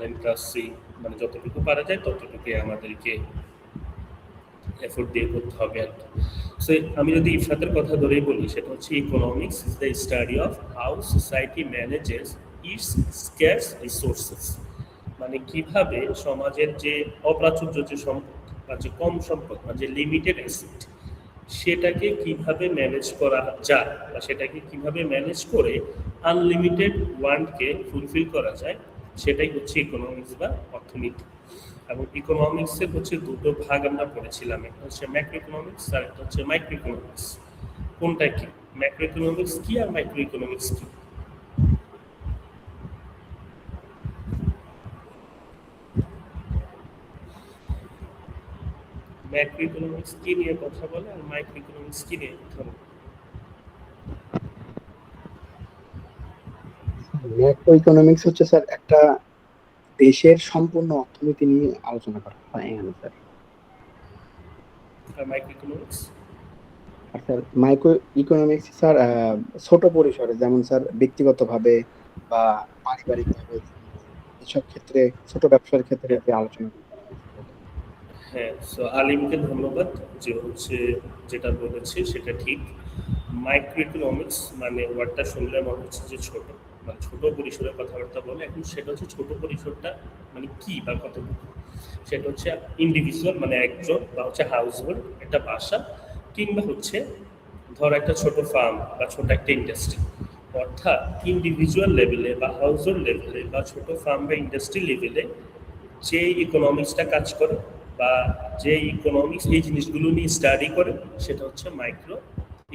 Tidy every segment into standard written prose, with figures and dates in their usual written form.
Online ক্লাসে মানে যতটুকু পারা যায় ততটুকু আমাদেরকে এফোর্ট দিয়ে করতে হবে আর কি। সো আমি যদি ইফরাতের কথা ধরেই বলি, সেটা হচ্ছে economics is the study of how society manages its scarce resources, মানে কিভাবে সমাজের যে অপ্রাচুর্য যে সম্পদ বা যে কম সম্পদ বা যে লিমিটেড অ্যাসেট সেটাকে কিভাবে ম্যানেজ করা যায় বা সেটাকে কিভাবে ম্যানেজ করে আনলিমিটেড ওয়ান্টকে ফুলফিল করা যায়, সেটাই হচ্ছে ইকোনমিক্স বা অর্থনীতি। এবং ইকোনমিক্সের হচ্ছে দুটো ভাগ আমরা পড়েছিলাম, একটা হচ্ছে ম্যাক্রো ইকোনমিক্স আর একটা হচ্ছে মাইক্রো ইকোনমিক্স। কোনটা কি, ম্যাক্রো ইকোনমিক্স কি আর মাইক্রো ইকোনমিক্স কি? ম্যাক্রো ইকোনমিক্স কি নিয়ে কথা বলে আর মাইক্রো ইকোনমিক্স কি নিয়ে কথা বলে? ম্যাক্রো ইকোনমিক্স হচ্ছে স্যার একটা দেশের সম্পূর্ণ অর্থনীতি নিয়ে আলোচনা করা হয় এখানে স্যার। আর মাইক্রো ইকোনমিক্স? আর স্যার মাইক্রো ইকোনমিক্স স্যার ছোট পরিসরে, যেমন স্যার ব্যক্তিগতভাবে বা পারিবারিকভাবে এসব ক্ষেত্রে, ছোট ব্যবসার ক্ষেত্রে যে আলোচনা করা হয় স্যার এটা। হ্যাঁ, সো আলিমকে ধন্যবাদ যে হচ্ছে যেটা বলেছে সেটা ঠিক। মাইক্রো ইকোনমিক্স মানে ওয়ার্ডটা শুনলে মনে হচ্ছে যে ছোট, মানে ছোট পরিসরে কথাবার্তা বলে। এখন সেটা হচ্ছে ছোট পরিসরটা মানে কি বা কতটুকু, সেটা হচ্ছে ইন্ডিভিজুয়াল মানে একজন, বা হচ্ছে হাউস হোল্ড একটা বাসা, কিংবা হচ্ছে ধর একটা ছোট ফার্ম বা ছোট একটা ইন্ডাস্ট্রি। অর্থাৎ ইন্ডিভিজুয়াল লেভেলে বা হাউস হোল্ড লেভেলে বা ছোট ফার্ম বা ইন্ডাস্ট্রি লেভেলে যে ইকোনমিক্সটা কাজ করে বা যে ইকোনমিক্স এই জিনিসগুলো নিয়ে স্টাডি করে সেটা হচ্ছে মাইক্রো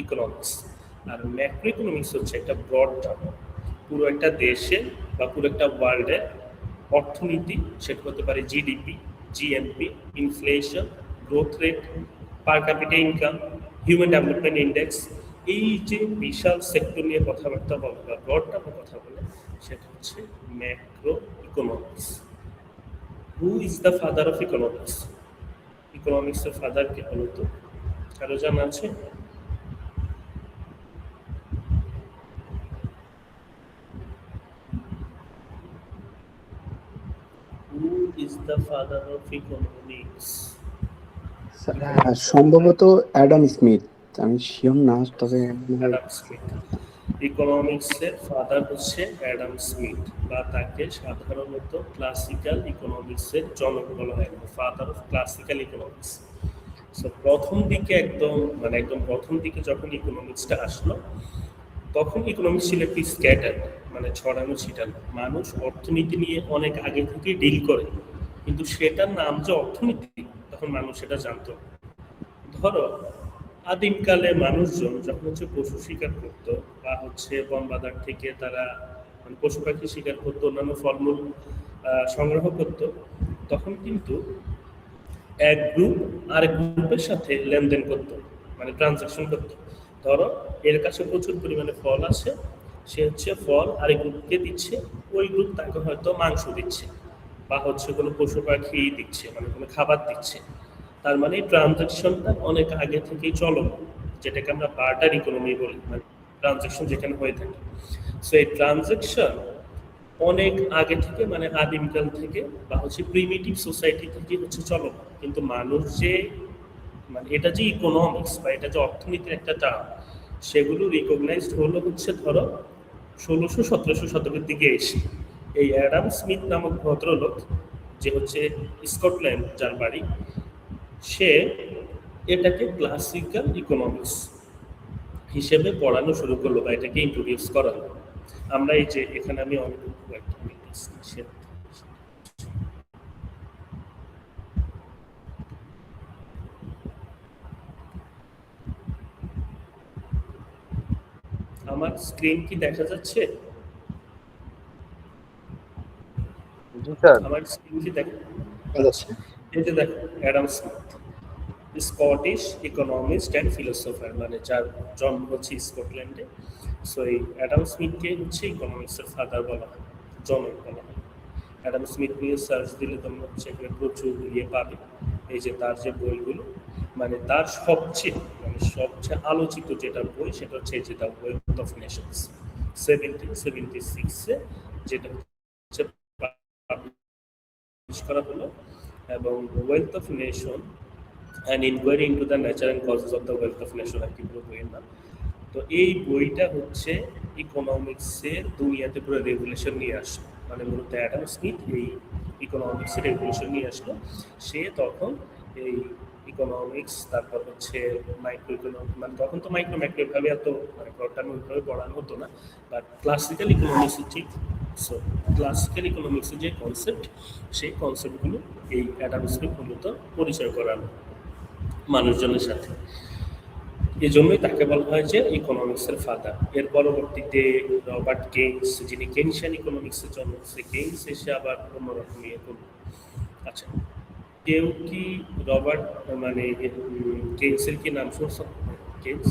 ইকোনমিক্স। আর ম্যাক্রো ইকোনমিক্স হচ্ছে একটা ব্রড টার্ম, পুরো একটা দেশের বা পুরো একটা ওয়ার্ল্ডের অর্থনীতি, সেটা হতে পারে GDP, GNP, inflation, growth rate, পার capital income, human development index, এই যে বিশাল সেক্টর নিয়ে কথাবার্তা বলে বা ব্রড টার্মে কথা বলে সেটা হচ্ছে macroeconomics. Who is the father of economics? ইকোনমিক্সের ফাদার কে বলতো, কারো জানা আছে? Who is the father of economics? Sir, সম্ভবত অ্যাডাম স্মিথ, আমি শিওর না, তবে মনে হয়। Adam Smith. ইকোনমিক্সের ফাদার হচ্ছে অ্যাডাম স্মিথ, বা তাকে সাধারণত ক্লাসিক্যাল ইকোনমিক্সের জনক বলা হয়, father of classical economics. So প্রথম দিকে একদম প্রথম দিকে যখন ইকোনমিক্সটা আসলো, তখন ইকোনমিক্স ছিল একটি স্ক্যাটার, মানে ছড়ানো ছিটানো। মানুষ অর্থনীতি নিয়ে অনেক আগে থেকে ডিল করে, কিন্তু সেটার নাম যে অর্থনীতি তখন মানুষ সেটা জানতো না। ধরো আদিমকালে মানুষজন যখন হচ্ছে পশু শিকার করতো বা হচ্ছে বন বাজার থেকে তারা মানে পশু পাখি শিকার করতো, অন্যান্য ফলমূল সংগ্রহ করতো, তখন কিন্তু এক গ্রুপ আরেক গ্রুপের সাথে লেনদেন করতো, মানে ট্রানজাকশন করতো। ধরো এর কাছে প্রচুর পরিমাণে ফল আছে, সে হচ্ছে ফল আরেক গ্রুপকে দিচ্ছে, ওই গ্রুপ তাকে হয়তো মাংস দিচ্ছে বা হচ্ছে কোনো পশু পাখি দিচ্ছে, মানে কোনো খাবার দিচ্ছে। তার মানে ট্রানজাকশনটা অনেক আগে থেকেই চলমান, যেটাকে আমরা বার্টার ইকোনমি বলি, মানে ট্রানজাকশন যেখানে হয়ে থাকে। সো এই ট্রানজাকশন অনেক আগে থেকে, মানে আদিমকাল থেকে বা হচ্ছে প্রিমিটিভ সোসাইটি থেকে হচ্ছে চলমান। কিন্তু মানুষ যে মানে এটা যে ইকোনমিক্স বা এটা যে অর্থনীতির একটা টার্ম, সেগুলো রিকগনাইজড হলো হচ্ছে ধরো 1600-1700 শতকের দিকে এসে। এই অ্যাডাম স্মিথ নামক ভদ্রলোক, যে হচ্ছে স্কটল্যান্ড যার বাড়ি, সে এটাকে ক্লাসিক্যাল ইকোনমিক্স হিসেবে পড়ানো শুরু করলো বা এটাকে ইন্ট্রোডিউস করালো। আমরা এই যে এখানে আমি অনেক আমার স্ক্রিন কি দেখা যাচ্ছে? জি স্যার। আমার স্ক্রিন কি দেখা যাচ্ছে। এই যে দেখো, Adam Smith, Scottish economist and philosopher, মানে যার জন্ম হচ্ছে স্কটল্যান্ডে। সো এই অ্যাডাম স্মিথকে হচ্ছে ইকোনমিক্সের ফাদার বলা হয়, জনক বলা হয়। অ্যাডাম স্মিথ নিয়ে সার্চ দিলে তোমরা হচ্ছে এখানে প্রচুর ইয়ে পাবে। এই যে তার যে বইগুলো, মানে তার সবচেয়ে আলোচিত যেটা বই সেটা হচ্ছে এই যে দ্য ওয়েলথ অফ নেশনস, 1776-এ যেটা হচ্ছে করা হলো, এবং wealth of nation and inquiry into the nature and causes of the wealth of nation আর কি পুরো বইয়ের নাম। তো এই বইটা হচ্ছে ইকোনমিক্সের দুনিয়াতে পুরো রেগুলেশন নিয়ে আসলো, মানে মূলত অ্যাডাম স্মিথ এই ইকোনমিক্সের রেগুলেশন নিয়ে আসলো। সে তখন এই ইকোনমিক্স, তারপর হচ্ছে মাইক্রো ইকোনমিক্স, মানে তখন তো মাইক্রো ম্যাক্রো এভাবে এত মানে ওইভাবে পড়ানো হতো না, বাট ক্লাসিক্যাল ইকোনমিক্সের ঠিক সো ক্লাসিক্যাল ইকোনমিক্সের যে কনসেপ্ট, সেই কনসেপ্টগুলো এই অ্যাডাম স্মিথ মূলত পরিচয় করানো মানুষজনের সাথে। এই জন্যই তাকে বলা হয় যে ইকোনমিক্সের ফাদার। এর পরবর্তীতে রবার্ট কেইনস, যিনি কেইনশিয়ান ইকোনমিক্সের জন্ম, সে কেইনস এসে আবার অন্যরকম ইয়ে করল। আচ্ছা, কেউ কি রবার্ট মানে কেইনসের কি নাম শুনছো? কেইনস,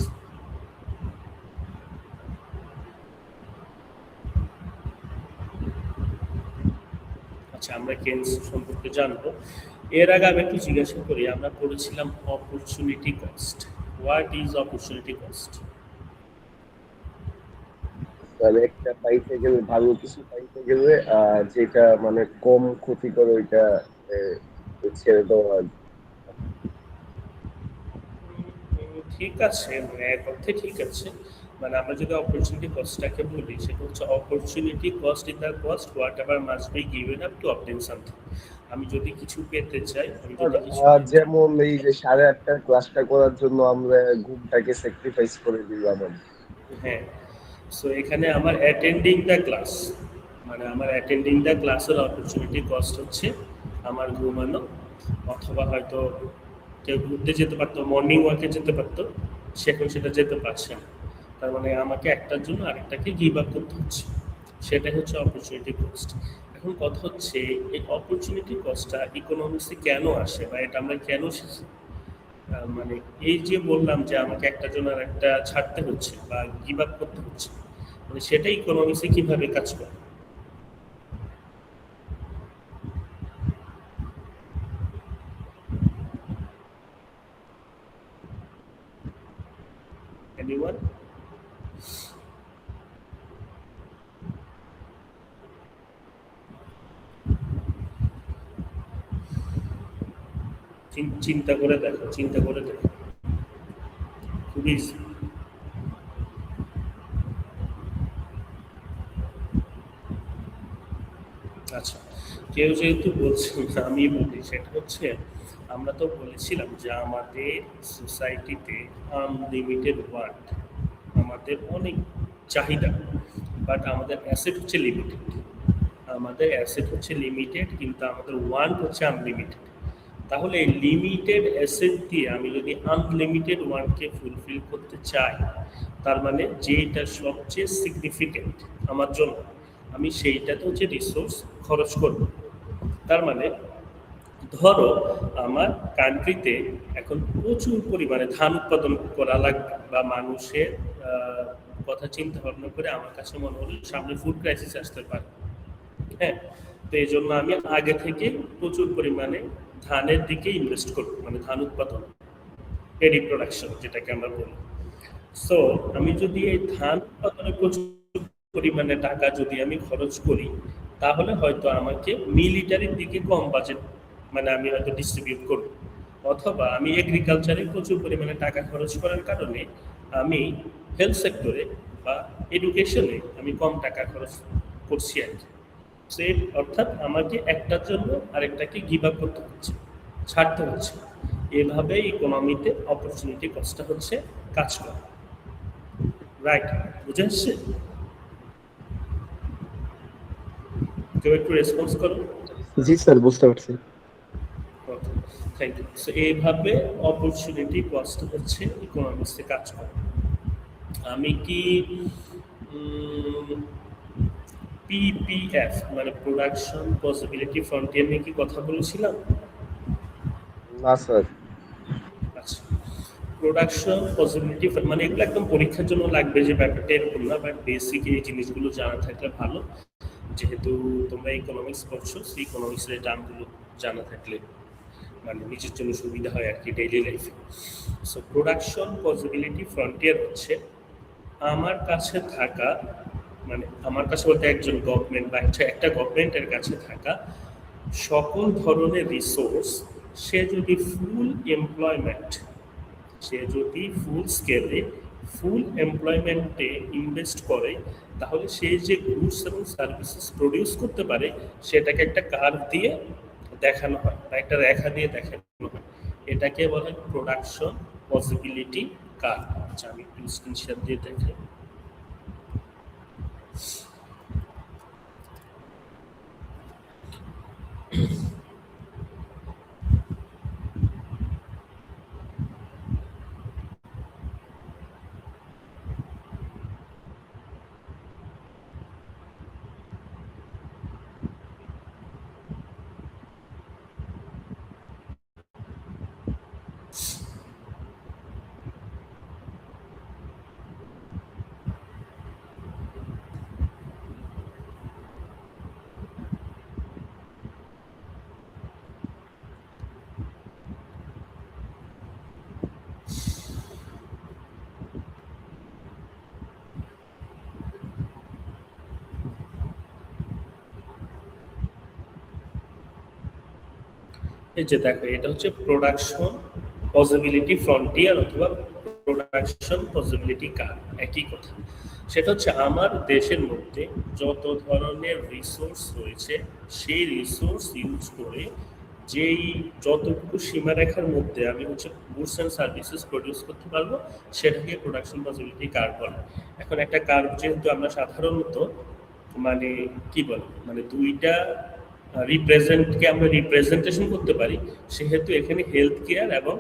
আচ্ছা আমরা কেইনস সম্পর্কে জানবো। এর আগে আমি একটু জিজ্ঞাসা করি, আমরা পড়েছিলাম opportunity cost. What is opportunity cost? মানে একটা পাইতে গেলে, ভালো কিছু পাইতে গেলে যেটা মানে কম ক্ষতি করে ওইটা ছেড়ে দেওয়া। ঠিক আছে, মানে এক অর্থে ঠিক আছে। মানে আমরা যদি অপরচুনিটি কস্টটাকে বলি, সেটা হচ্ছে opportunity cost is the cost what ever must be given up to obtain something. আমি যদি কিছু পেতে চাই, আমি যদি কিছু যেমন এই যে 8:30 ক্লাসটা করার জন্য আমরা ঘুমটাকে স্যাক্রিফাইস করে দিলাম। হ্যাঁ, সো এখানে আমার অ্যাটেন্ডিং দ্য ক্লাস, মানে আমার অ্যাটেন্ডিং দ্য ক্লাসের অপরচুনিটি কস্ট হচ্ছে আমার ঘুমানো, অথবা হয়তো কেউ ঘুরতে যেতে পারতো, মর্নিং ওয়াকে যেতে পারতো, সে এখন সেটা যেতে পারছে না। তার মানে আমাকে একটার জন্য আরেকটাকে গিভ আপ করতে হচ্ছে, সেটাই হচ্ছে অপরচুনিটি কস্ট। এখন কথা হচ্ছে এই অপরচুনিটি কস্টটা ইকোনমিক্সে কেন আসে, বা এটা আমরা কেন শিখি? মানে এই যে বললাম যে আমাকে একটার জন্য আর একটা ছাড়তে হচ্ছে বা গিভ আপ করতে হচ্ছে, মানে সেটা ইকোনমিক্সে কিভাবে কাজ করে? Anyone? চিন্তা করে দেখো, চিন্তা করে দেখো, খুবই easy। আচ্ছা, কেউ যেহেতু বলছেন আমি বলি, সেটা হচ্ছে আমরা তো বলেছিলাম যে আমাদের সোসাইটিতে আনলিমিটেড ওয়ার্ড, আমাদের অনেক চাহিদা, বাট আমাদের অ্যাসেট হচ্ছে লিমিটেড। আমাদের অ্যাসেট হচ্ছে লিমিটেড, কিন্তু আমাদের ওয়ান্ট হচ্ছে আনলিমিটেড। তাহলে এই লিমিটেড অ্যাসেট দিয়ে আমি যদি আনলিমিটেড ওয়ান্টকে ফুলফিল করতে চাই, তার মানে যেটা সবচেয়ে সিগনিফিকেন্ট আমার জন্য, আমি সেইটাতে হচ্ছে রিসোর্স খরচ করব। তার মানে ধরো আমার কান্ট্রিতে এখন প্রচুর পরিমাণে ধান উৎপাদন করা লাগবে, বা মানুষের কথা চিন্তা ভাবনা করে আমার কাছে মনে হলো সামনে ফুড ক্রাইসিস আসতে পারে। হ্যাঁ, তো এই জন্য আমি আগে থেকে প্রচুর পরিমাণে ধানের দিকে ইনভেস্ট করব, মানে ধান উৎপাদন, পেডি প্রোডাকশন যেটাকে আমরা বলি। সো আমি যদি এই ধান উৎপাদনে প্রচুর পরিমাণে টাকা যদি আমি খরচ করি, তাহলে হয়তো আমাকে মিলিটারির দিকে কম বাজেট মানে আমি হয়তো ডিস্ট্রিবিউট করব, অথবা আমি এগ্রিকালচারে প্রচুর পরিমাণে টাকা খরচ করার কারণে আমি হেলথ সেক্টরে বা এডুকেশনে আমি কম টাকা খরচ করছি আর কি। সে অর্থাৎ আমাকে একটার জন্য আরেকটাকে গিভ আপ করতে হচ্ছে, ছাড়তে হচ্ছে। এভাবে ইকোনমিতে অপরচুনিটি কস্টটা হচ্ছে কাজ করে। রাইট, বুঝে আসছে? কেউ একটু রেসপন্স করো। জি স্যার, বুঝতে পারছি। ওকে, থ্যাংক ইউ। সো এইভাবে অপরচুনিটি কস্ট হচ্ছে ইকোনমিক্সে কাজ করে। আমি কি পিপিএফ মানে প্রোডাকশন পসিবিলিটি ফ্রন্টিয়ার নিয়ে কি কথা বলেছিলাম? না স্যার। আচ্ছা, প্রোডাকশন পসিবিলিটি মানে এগুলো একদম পরীক্ষার জন্য লাগবে যে ব্যাপারটা এরকম না, বাট বেসিক এই জিনিসগুলো জানা থাকলে ভালো। যেহেতু তোমরা ইকোনমিক্স পড়ছো, সেই ইকোনমিক্সের টার্মগুলো জানা থাকলে মানে নিজের জন্য সুবিধা হয় আর কি ডেইলি লাইফে। সো প্রোডাকশন পসিবিলিটি ফ্রন্টিয়ার হচ্ছে আমার কাছে থাকা, মানে আমার কাছে বলতে একজন গভর্নমেন্ট বা একটা গভর্নমেন্টের কাছে থাকা সকল ধরনের রিসোর্স সে যদি ফুল স্কেলে ফুল এমপ্লয়মেন্টে ইনভেস্ট করে, তাহলে সে যে গুডস এবং সার্ভিসেস প্রডিউস করতে পারে সেটাকে একটা কার্ভ দিয়ে দেখানো হয় বা একটা রেখা দিয়ে দেখানো হয়। এটাকে বলে প্রোডাকশন পসিবিলিটি কার্ভ। আচ্ছা, আমি একটু স্ক্রিনশট দিয়ে দেখাই। এই যে দেখো, এটা হচ্ছে প্রোডাকশন পসিবিলিটি ফ্রন্টিয়ার অথবা প্রোডাকশন পসিবিলিটি কার্ভ, একই কথা। সেটা হচ্ছে আমার দেশের মধ্যে যত ধরনের রিসোর্স রয়েছে সেই রিসোর্স ইউজ করে যেই যতটুকু সীমারেখার মধ্যে আমি হচ্ছে গুডস অ্যান্ড সার্ভিসেস প্রডিউস করতে পারবো সেটাকে প্রোডাকশন পসিবিলিটি কার্ভ বলে। এখন একটা কার্ভ যেহেতু আমরা সাধারণত মানে কি বলে মানে দুইটা রিপ্রেজেন্টকে আমরা রিপ্রেজেন্টেশন করতে পারি, সেহেতু এখানে হেলথ কেয়ার এবং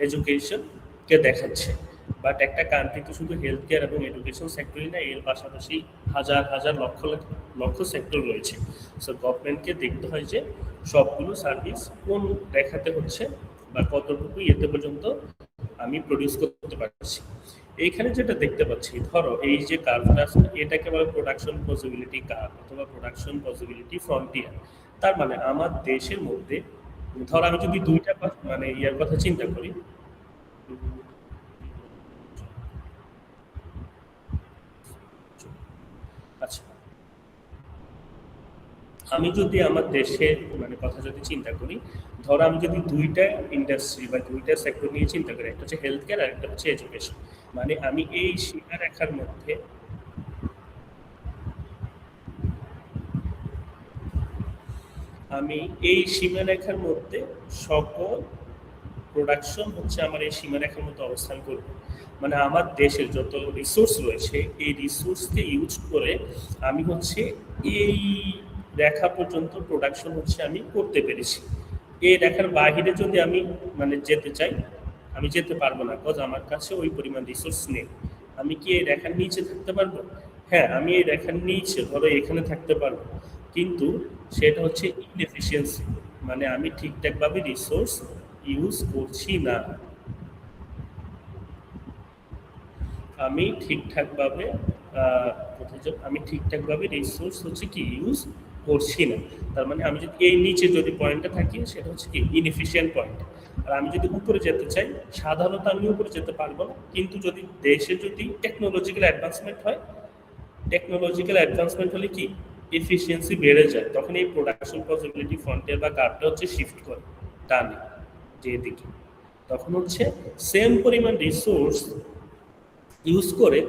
এডুকেশনকে দেখাচ্ছে। বাট একটা কান্ট্রিতে শুধু হেলথ কেয়ার এবং এডুকেশন সেক্টরই না, এর পাশাপাশি হাজার হাজার লক্ষ লক্ষ সেক্টর রয়েছে। সো গভর্নমেন্টকে দেখতে হয় যে সবগুলো সার্ভিস কোন দেখাতে হচ্ছে বা কতটুকু এতে পর্যন্ত আমি প্রডিউস করতে পারছি। এইখানে যেটা দেখতে পাচ্ছি, ধরো এই যে কার্ভটা আছে এটাকে বলে প্রোডাকশন পসিবিলিটি কার্ভ অথবা প্রোডাকশন পসিবিলিটি ফ্রন্টিয়ার। তার মানে আমার দেশের মধ্যে ধর আমি যদি দুইটা মানে ইয়ার কথা চিন্তা করি, আচ্ছা আমি যদি আমার দেশের মানে কথা যদি চিন্তা করি, ধরো আমি যদি দুইটা ইন্ডাস্ট্রি বা দুইটা সেক্টর নিয়ে চিন্তা করি, একটা হচ্ছে হেলথ কেয়ার আর একটা হচ্ছে এডুকেশন, মানে আমি এই সীমারেখার মধ্যে সকল প্রোডাকশন হচ্ছে আমার এই সীমারেখার মধ্যে অবস্থান করবে। মানে আমার দেশের যত রিসোর্স রয়েছে এই রিসোর্সকে ইউজ করে আমি হচ্ছে এই রেখা পর্যন্ত প্রোডাকশন হচ্ছে আমি করতে পেরেছি। এই রেখার বাহিরে যদি আমি মানে যেতে চাই, আমি যেতে পারবো না, কজ আমার কাছে ওই পরিমাণ রিসোর্স নেই। আমি কি এই রেখার নিচে থাকতে পারবো? হ্যাঁ, আমি এই রেখার নিচে ধরো এখানে থাকতে পারবো, কিন্তু সেটা হচ্ছে ইনএফিসিয়েন্সি, মানে আমি ঠিকঠাকভাবে রিসোর্স ইউজ করছি না। আমি ঠিকঠাকভাবে রিসোর্স হচ্ছে কি ইউজ করছি না। তার মানে আমি যদি এই নিচে যদি পয়েন্টটা থাকি সেটা হচ্ছে কি ইনএফিশিয়েন্ট পয়েন্ট। আর আমি যদি উপরে যেতে চাই, সাধারণত আমি উপরে যেতে পারবো না, কিন্তু যদি দেশে যদি টেকনোলজিক্যাল অ্যাডভান্সমেন্ট হলে কি এফিসিয়েন্সি বেড়ে যায়, তখন এই প্রোডাকশন পসিবিলিটি ফ্রন্টিয়ার বা কার্ভটা হচ্ছে শিফট করে ডানে যেদিকে, তখন হচ্ছে সেম পরিমাণ রিসোর্স ইউজ করে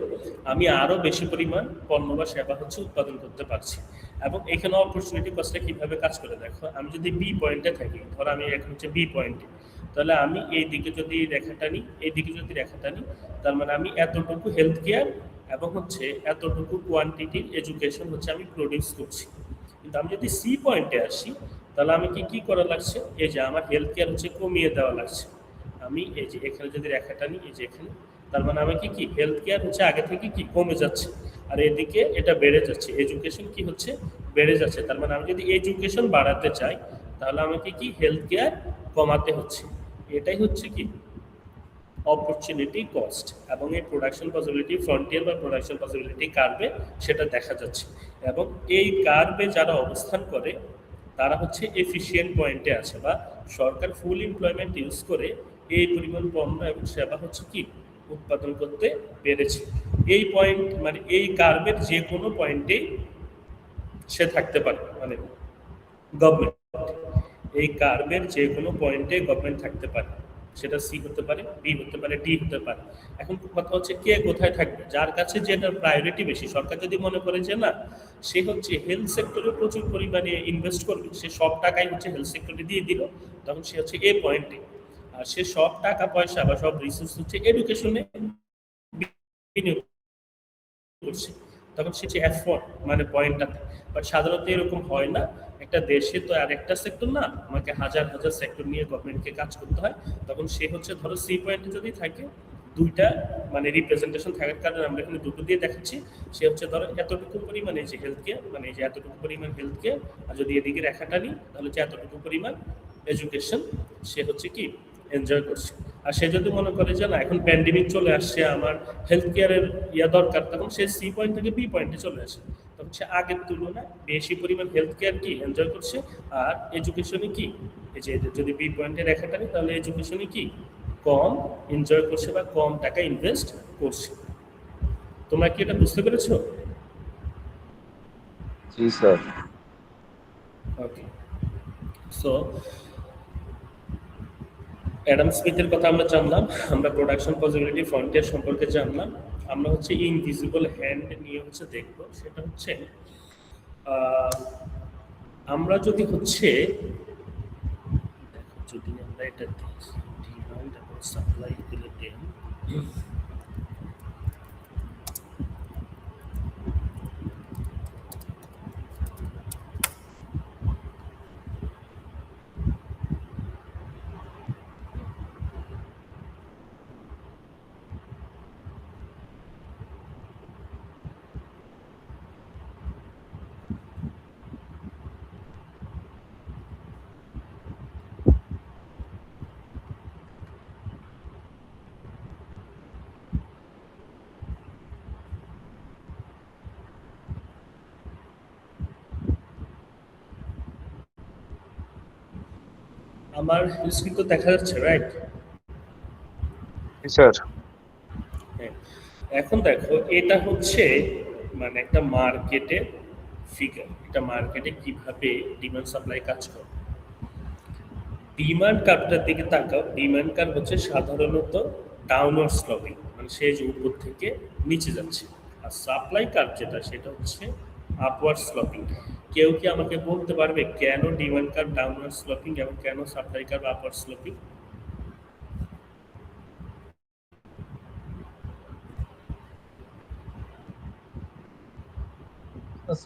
আমি আরো বেশি পরিমাণ পণ্য বা সেবা হচ্ছে উৎপাদন করতে পারছি। এবং এখানে অপরচুনিটি কস্টটা কিভাবে কাজ করে দেখো, আমি যদি বি পয়েন্টে থাকি, ধর আমি এখন হচ্ছে বি পয়েন্টে, তাহলে আমি এই দিকে যদি রেখাটা নিই, তার মানে আমি এতটুকু হেলথ কেয়ার এবং হচ্ছে এতটুকু কোয়ান্টিটির এডুকেশন হচ্ছে আমি প্রডিউস করছি। কিন্তু আমি যদি সি পয়েন্টে আসি, তাহলে আমি কি করা লাগছে, এই যে আমার হেলথ কেয়ার হচ্ছে কমিয়ে দেওয়া লাগছে। আমি এই যে এখানে যদি রেখাটা নিই, এই যে এখানে, তার মানে আমাকে কি হেলথ কেয়ার হচ্ছে আগে থেকে কি কমে যাচ্ছে, আর এদিকে এটা বেড়ে যাচ্ছে, এডুকেশন কি হচ্ছে বেড়ে যাচ্ছে। তার মানে আমি যদি এডুকেশন বাড়াতে চাই, তাহলে আমাকে কি হেলথ কেয়ার কমাতে হচ্ছে। এটাই হচ্ছে কি অপরচুনিটি কস্ট, এবং এই প্রোডাকশন পসিবিলিটি ফ্রন্টিয়ার বা প্রোডাকশন পসিবিলিটি কার্ভে সেটা দেখা যাচ্ছে। এবং এই কার্ভে যারা অবস্থান করে তারা হচ্ছে এফিশিয়েন্ট পয়েন্টে আছে, বা সরকার ফুল এমপ্লয়মেন্ট ইউজ করে এই পরিমাণ পণ্য এবং সেবা হচ্ছে কি উৎপাদন করতে পেরেছে। এই পয়েন্ট মানে এই কার্ভের যে কোনো পয়েন্টেই সে থাকতে পারে, মানে গভর্নমেন্ট এই কার্ভের যে কোনো পয়েন্টে গভর্নমেন্ট থাকতে পারে, সেটা সি হতে পারে, বি হতে পারে, ডি হতে পারে। এখন কথা হচ্ছে কে কোথায় থাকবে, যার কাছে যেটার প্রায়োরিটি বেশি। সরকার যদি মনে করে যে না, সে হচ্ছে হেলথ সেক্টরে প্রচুর পরিমাণে ইনভেস্ট করবে, সে সব টাকাই হচ্ছে হেলথ সেক্টরে দিয়ে দিল, তখন সে হচ্ছে এ পয়েন্টে। আর সে সব টাকা পয়সা বা সব রিসোর্স হচ্ছে এডুকেশনে বিনিয়োগ করছে, তখন সে F1 মানে পয়েন্টটাতে। বাট সাধারণত এরকম হয় না। একটা দেশে তো আর একটা সেক্টর না, আমাকে হাজার হাজার সেক্টর নিয়ে গভর্নমেন্টকে কাজ করতে হয়। তখন সে হচ্ছে ধরো সি পয়েন্টে যদি থাকে, দুইটা মানে রিপ্রেজেন্টেশন থাকার কারণে আমরা এখানে দুটো দিয়ে দেখাচ্ছি। সে হচ্ছে ধরো এতটুকু পরিমাণে যে হেলথ কেয়ার, মানে যে এতটুকু পরিমাণ হেলথ কেয়ার, আর যদি এদিকে রেখাটা নিই তাহলে হচ্ছে এতটুকু পরিমাণ এডুকেশন সে হচ্ছে কি এনজয় করছে। আর সে যদি মনে করে যে না, এখন প্যান্ডেমিক চলে আসছে, আমার হেলথ কেয়ারের দরকার, তখন সে সি পয়েন্ট থেকে বি পয়েন্টে চলে আসে। তখন সে আগের তুলনায় বেশি পরিমাণ হেলথ কেয়ার কি এনজয় করছে, আর এডুকেশনে কি, এই যে যদি বি পয়েন্টে রেখাটা নিই তাহলে এডুকেশনে কি কম এনজয় করছে বা কম টাকা ইনভেস্ট করছে। তোমরা কি এটা বুঝতে পেরেছো? জি স্যার। ওকে, সো অ্যাডাম স্মিথের কথা আমরা জানলাম, আমরা প্রোডাকশন পসিবিলিটি ফ্রন্টিয়ার সম্পর্কে জানলাম। আমরা হচ্ছে ইনভিজিবল হ্যান্ড নিয়ে হচ্ছে দেখবো। সেটা হচ্ছে আমরা যদি হচ্ছে যদি আমরা এটা ডিমান্ড এবং সাপ্লাই ইকুইলিব্রিয়াম, আমার স্ক্রিন তো দেখা যাচ্ছে, রাইট? স্যার হ্যাঁ, এখন দেখো এটা হচ্ছে মানে একটা মার্কেটের ফিগার। এটা মার্কেটে কিভাবে ডিমান্ড সাপ্লাই কাজ করে। ডিমান্ড কার্ভটার দিকে তাকাও। ডিমান্ড কার্ভ হচ্ছে সাধারণত ডাউনওয়ার্ড স্লোপিং, মানে সে যে উপর থেকে নিচে যাচ্ছে। আর সাপ্লাই কার্ভ যেটা, সেটা হচ্ছে আপওয়ার্ড স্লোপিং। কেউ কি আমাকে বলতে পারবে কেন ডিমান্ড কার্ভ ডাউনওয়ার্ড স্লোপিং এবং কেন supply curve upward sloping?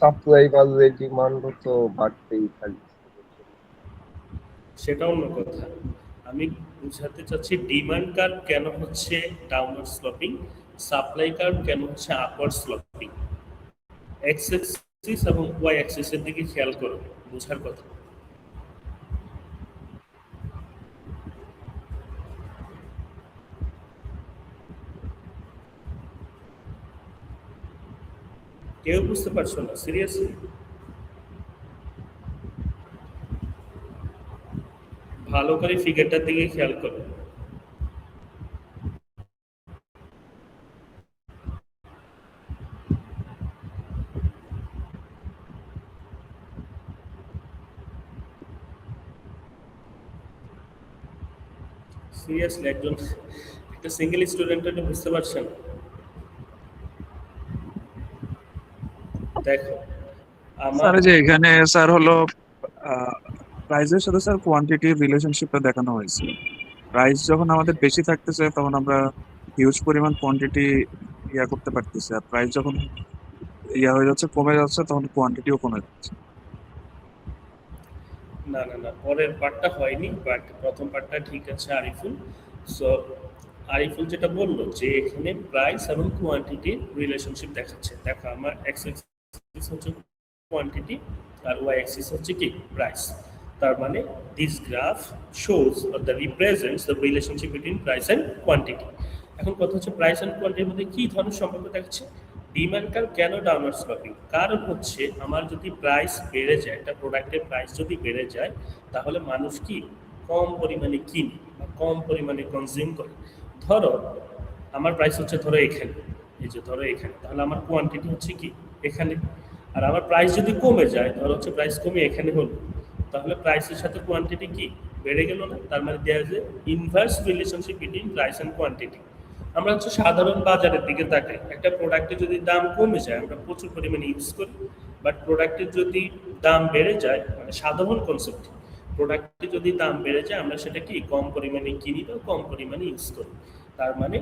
Supply বাড়লে ডিমান্ড তো বাড়তেই থাকবে। সেটা অন্য কথা। আমি বুঝাতে চাচ্ছি ডিমান্ড কার্ভ কেন হচ্ছে ডাউনওয়ার্ড স্লোপিং, সাপ্লাই কার্ভ কেন হচ্ছে আপওয়ার্ড স্লোপিং। এক্স অ্যাক্সিস এবং ওয়াই অ্যাক্সিসের দিকে খেয়াল করো, বোঝার কথা। কেউ বুঝতে পারছো না সিরিয়াসলি? ভালো করে ফিগারটার দিকে খেয়াল করো। সিরিয়াসলি একটা সিঙ্গেল স্টুডেন্ট এটা বুঝতে পারছেন? দেখো আমার স্যার যে এখানে স্যার হলো প্রাইসের সাথে স্যার কোয়ান্টিটির রিলেশনশিপটা দেখানো হয়েছে। প্রাইস যখন আমাদের বেশি থাকতেছে তখন আমরা হিউজ পরিমাণ কোয়ান্টিটি করতে পারতেছি, আর প্রাইস যখন হয়ে যাচ্ছে, কমে যাচ্ছে, তখন কোয়ান্টিটিও কমে যাচ্ছে। না না না, পরের পার্টটা হয়নি, বাট প্রথম পার্টটা ঠিক আছে আরিফুল। সো আরিফুল যেটা বললো যে এখানে প্রাইস এবং কোয়ান্টিটির রিলেশনশিপ দেখাচ্ছে। দেখো আমার এক্স অ্যাক্সিস হচ্ছে কোয়ান্টিটি আর ওয়াই অ্যাক্সিস হচ্ছে কি প্রাইস। তার মানে this graph shows or the represents the relationship between price and quantity. এখন কথা হচ্ছে প্রাইস অ্যান্ড কোয়ান্টিটির মধ্যে কি ধরনের সম্পর্ক দেখাচ্ছে। ডিমান্ড কার্ভ কেন ডাউনওয়ার্ড স্লোপিং? কারণ হচ্ছে আমার যদি প্রাইস বেড়ে যায়, একটা প্রোডাক্টের প্রাইস যদি বেড়ে যায়, তাহলে মানুষ কি কম পরিমাণে কিনে বা কম পরিমাণে কনজিউম করে। ধরো আমার প্রাইস হচ্ছে ধরো এখানে, এই যে ধরো এখানে, তাহলে আমার কোয়ান্টিটি হচ্ছে কি এখানে। আর আমার প্রাইস যদি কমে যায়, ধরো হচ্ছে প্রাইস কমে এখানে হলো, তাহলে প্রাইসের সাথে কোয়ান্টিটি কি বেড়ে গেল না? তার মানে there is a inverse relationship between price and quantity. আমরা হচ্ছে সাধারণ বাজারের দিকে তাকাই, একটা প্রোডাক্টের যদি দাম কমে যায় আমরা প্রচুর পরিমাণে ইউজ করি, বাট প্রোডাক্টের যদি দাম বেড়ে যায়, মানে সাধারণ কনসেপ্ট, প্রোডাক্টের যদি দাম বেড়ে যায় আমরা সেটা কি কম পরিমাণে কিনি বা কম পরিমাণে ইউজ করি। তার মানে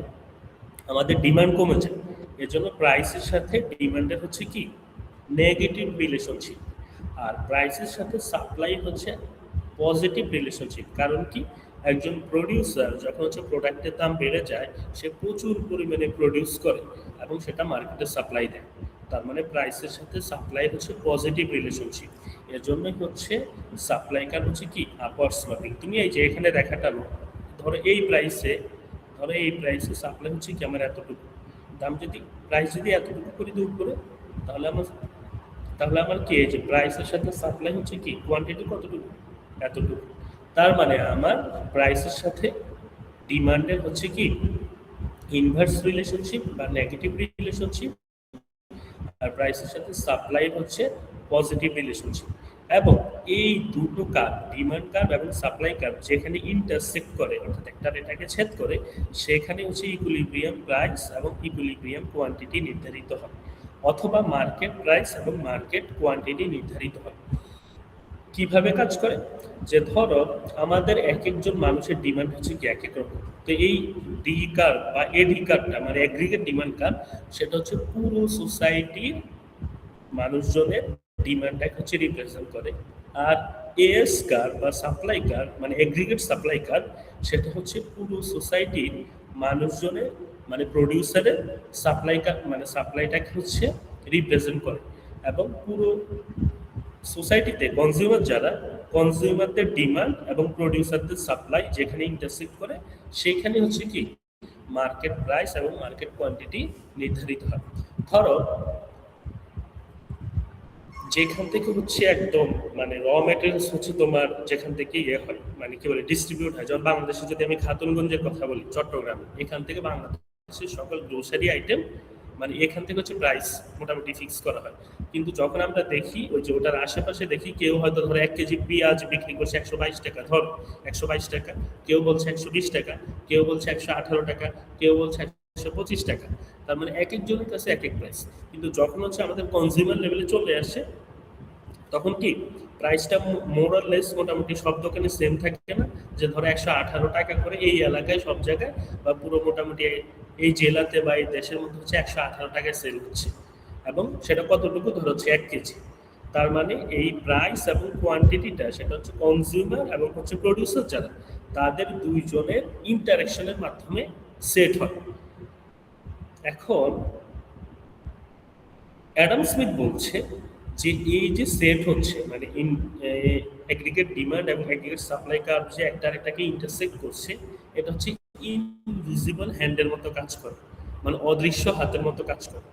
আমাদের ডিমান্ড কমে যায়। এর জন্য প্রাইসের সাথে ডিমান্ডের হচ্ছে কি নেগেটিভ রিলেশনশিপ, আর প্রাইসের সাথে সাপ্লাই হচ্ছে পজিটিভ রিলেশনশিপ। কারণ কি, একজন প্রডিউসার যখন হচ্ছে প্রোডাক্টের দাম বেড়ে যায় সে প্রচুর পরিমাণে প্রডিউস করে এবং সেটা মার্কেটে সাপ্লাই দেয়। তার মানে প্রাইসের সাথে সাপ্লাই হচ্ছে পজিটিভ রিলেশনশিপ। এর জন্যই হচ্ছে সাপ্লাই কার হচ্ছে কি আপওয়ার্ড স্লপিং। তুমি এই যে এখানে দেখাটা ধরো এই প্রাইসে সাপ্লাই হচ্ছে কি আমার এতটুকু, দাম যদি প্রাইস যদি এতটুকু করে দিই উপরে, তাহলে আমার কি এই যে প্রাইসের সাথে সাপ্লাই হচ্ছে কি কোয়ান্টিটি কতটুকু, এতটুকু। তার মানে আমার প্রাইসের সাথে ডিমান্ডের হচ্ছে কি ইনভার্স রিলেশনশিপ বা নেগেটিভ রিলেশনশিপ, আর প্রাইসের সাথে সাপ্লাই হচ্ছে পজিটিভ রিলেশনশিপ। এবং এই দুটো কার্ভ, ডিমান্ড কার্ভ এবং সাপ্লাই কার্ভ যেখানে ইন্টারসেক্ট করে, অর্থাৎ একটা এটাকে ছেদ করে, সেখানে হচ্ছে ইকুইলিব্রিয়াম প্রাইস এবং ইকুইলিব্রিয়াম কোয়ান্টিটি নির্ধারিত হয়, অথবা মার্কেট প্রাইস এবং মার্কেট কোয়ান্টিটি নির্ধারিত হয়। কিভাবে কাজ করে, যে ধরো আমাদের এক একজন মানুষের ডিমান্ড হচ্ছে কি এক এক রকম, তো এই ডি কার্ভ বা এডি কার্ভটা মানে অ্যাগ্রিগেট ডিমান্ড কার্ভ, সেটা হচ্ছে পুরো সোসাইটির মানুষজনের ডিমান্ডটাকে হচ্ছে রিপ্রেজেন্ট করে। আর এএস কার্ভ বা সাপ্লাই কার্ভ মানে অ্যাগ্রিগেট সাপ্লাই কার্ভ, সেটা হচ্ছে পুরো সোসাইটির মানুষজনের মানে প্রডিউসারের সাপ্লাই কার্ভ মানে সাপ্লাইটাকে হচ্ছে রিপ্রেজেন্ট করে। এবং পুরো সোসাইটিতে কনজিউমার যারা, কনজিউমারদের ডিমান্ড এবং প্রডিউসারদের সাপ্লাই যেখানে ইন্টারসেক্ট করে, সেখানে হচ্ছে কি মার্কেট প্রাইস এবং মার্কেট কোয়ান্টিটি নির্ধারিত হয়। ধরো যেখান থেকে হচ্ছে একদম মানে র মেটেরিয়ালস হচ্ছে তোমার যেখান থেকে ইয়ে হয় মানে কি বলে ডিস্ট্রিবিউট হয়, যেমন বাংলাদেশে যদি আমি খাতুনগঞ্জের কথা বলি, চট্টগ্রামে, এখান থেকে বাংলাদেশের সকল গ্রোসারি আইটেম মানে এখান থেকে হচ্ছে প্রাইস মোটামুটি ফিক্স করা হয়। কিন্তু যখন আমরা দেখি ওই যে ওটার আশেপাশে দেখি কেউ হয়তো ধরো 1 কেজি পেঁয়াজ বিক্রি করছে 122 টাকা, ধর 122 টাকা, কেউ বলছে 120 টাকা, কেউ বলছে 118 টাকা, কেউ বলছে 125 টাকা। তার মানে এক একজনের কাছে এক এক প্রাইস। কিন্তু যখন হচ্ছে আমাদের কনজিউমার লেভেলে চলে আসে তখন কি প্রাইসটা মোর অর লেস মোটামুটি সব দোকানে সেম থাকে না, যে ধরো 118 টাকা করে এই এলাকায় সব জায়গায় বা পুরো মোটামুটি এই জেলাতে বা এই দেশের মধ্যে হচ্ছে 118 টাকায় সেল হচ্ছে, এবং সেটা কতটুকু ধরো হচ্ছে 1 কেজি। তার মানে এই প্রাইস এবং কোয়ান্টিটিটা সেটা হচ্ছে কনজিউমার এবং হচ্ছে প্রডিউসার যারা, তাদের দুইজনের ইন্টারাকশনের মাধ্যমে সেট হয়। এখন অ্যাডাম স্মিথ বলছে যে এই যে সেট হচ্ছে মানে অ্যাগ্রিগেট ডিমান্ড এবং অ্যাগ্রিগেট সাপ্লাই কার্ভ যে একটা আরেকটাকে ইন্টারসেক্ট করছে, এটা হচ্ছে ইনভিজিবল হ্যান্ডের মতো কাজ করে, মানে অদৃশ্য হাতের মতো কাজ করে।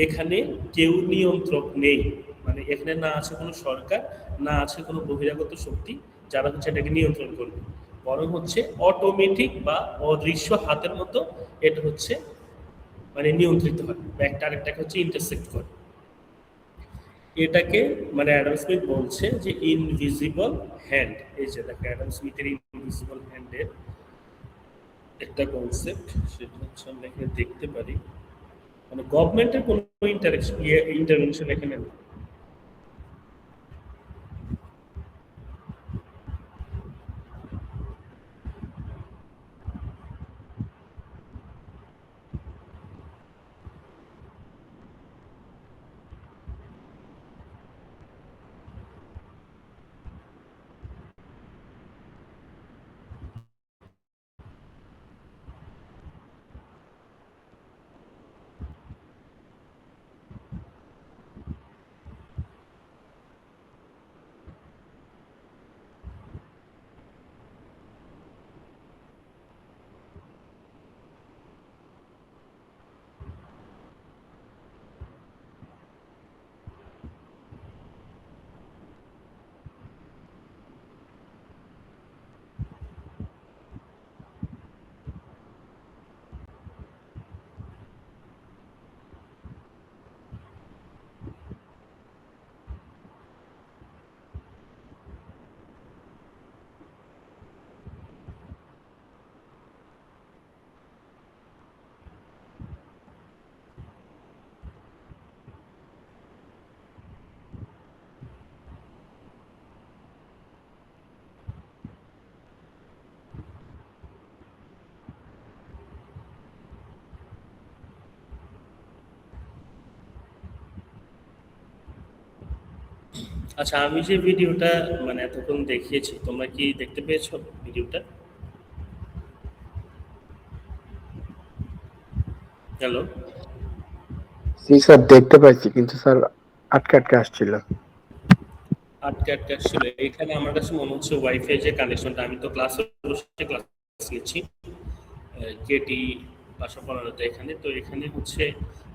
এখানে কেউ নিয়ন্ত্রক নেই, মানে এখানে না আছে কোনো সরকার, না আছে কোনো বহিরাগত শক্তি যারা হচ্ছে এটাকে নিয়ন্ত্রণ করবে, বরং হচ্ছে অটোমেটিক বা অদৃশ্য হাতের মতো এটা হচ্ছে মানে নিয়ন্ত্রিত হয় বা একটা আরেকটাকে হচ্ছে ইন্টারসেক্ট করে। এটাকে মানে অ্যাডাম স্মিথ বলছে যে ইনভিজিবল হ্যান্ড। এই যে দেখো অ্যাডাম স্মিথের ইনভিজিবল হ্যান্ডের একটা কনসেপ্ট, সেটা হচ্ছে আমরা এখানে দেখতে পারি, মানে গভর্নমেন্টের কোনো ইন্টারভেনশন এখানে নেই। আচ্ছা, আমি যে ভিডিওটা মানে এতক্ষণ দেখিয়েছি, তোমরা কি দেখতে পেয়েছো ভিডিওটা? হ্যালো? জি স্যার, দেখতে পাইছি, কিন্তু স্যার আটকে আটকে আসছিল। আটকে আটকে আসছিল। এখানে আমার কাছে মনে হচ্ছে ওয়াইফাই যে কানেকশনটা, আমি তো ক্লাসে বসে ক্লাস নিচ্ছি, কেটি বাসা পড়ানো তো এখানে, তো এখানে হচ্ছে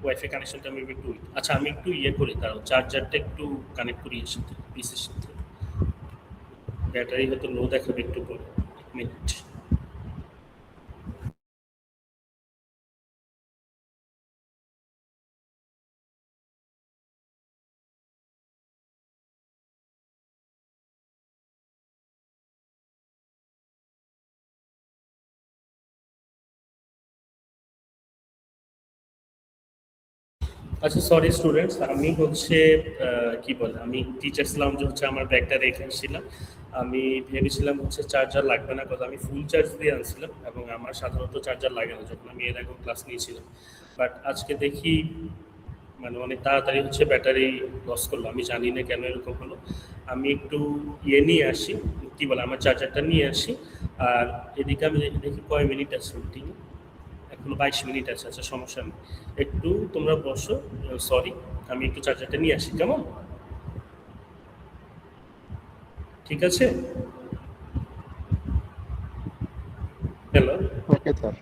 ওয়াইফাই কানেকশনটা আমি একটু weak। আচ্ছা, আমি একটু ইয়ে করি, তার চার্জারটা একটু কানেক্ট করি এর সাথে, পিসির সাথে। ব্যাটারি হয়তো লো দেখাবে একটু পরে। 1 মিনিট। আচ্ছা, সরি স্টুডেন্টস, আমি হচ্ছে কি বলে, আমি টিচার্স লাউঞ্জে হচ্ছে আমার ব্যাগটা রেখে এসেছিলাম। আমি ভেবেছিলাম হচ্ছে চার্জার লাগবে না, কথা আমি ফুল চার্জ দিয়ে আনছিলাম এবং আমার সাধারণত চার্জার লাগে না যখন আমি এর আগে ক্লাস নিয়েছিলাম। বাট আজকে দেখি মানে অনেক তাড়াতাড়ি হচ্ছে ব্যাটারি লস করলো, আমি জানি না কেন এরকম হলো। আমি একটু ইয়ে নিয়ে আসি, কি বলে, আমার চার্জারটা নিয়ে আসি। আর এদিকে আমি দেখি কয় মিনিট আছে মিটিংয়ে, এখনো 22 মিনিট আছে। আচ্ছা, সমস্যা নেই, একটু তোমরা বসো। সরি, আমি একটু চার্জারটা নিয়ে আসি, কেমন? ঠিক আছে? Hello? Okay sir.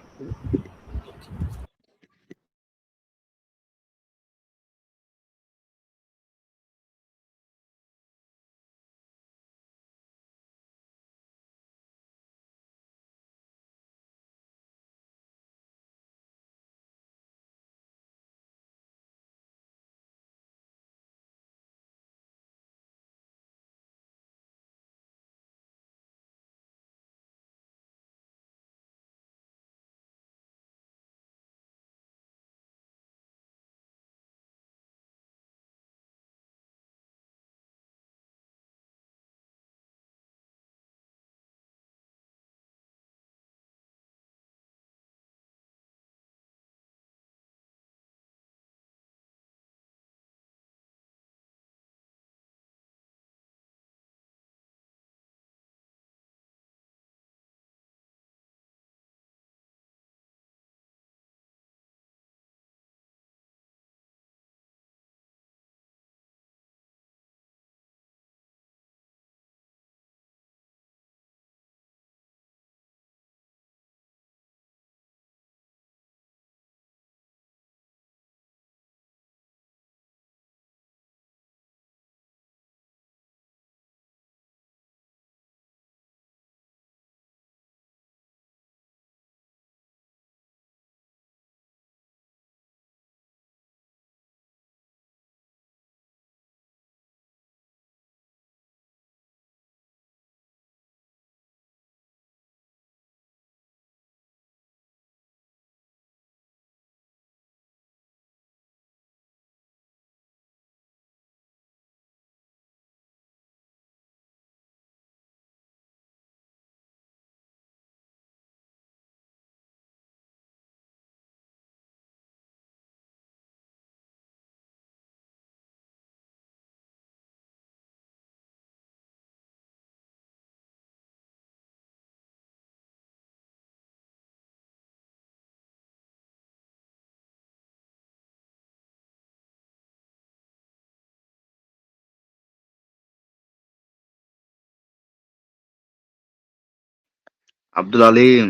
Abdul Alim,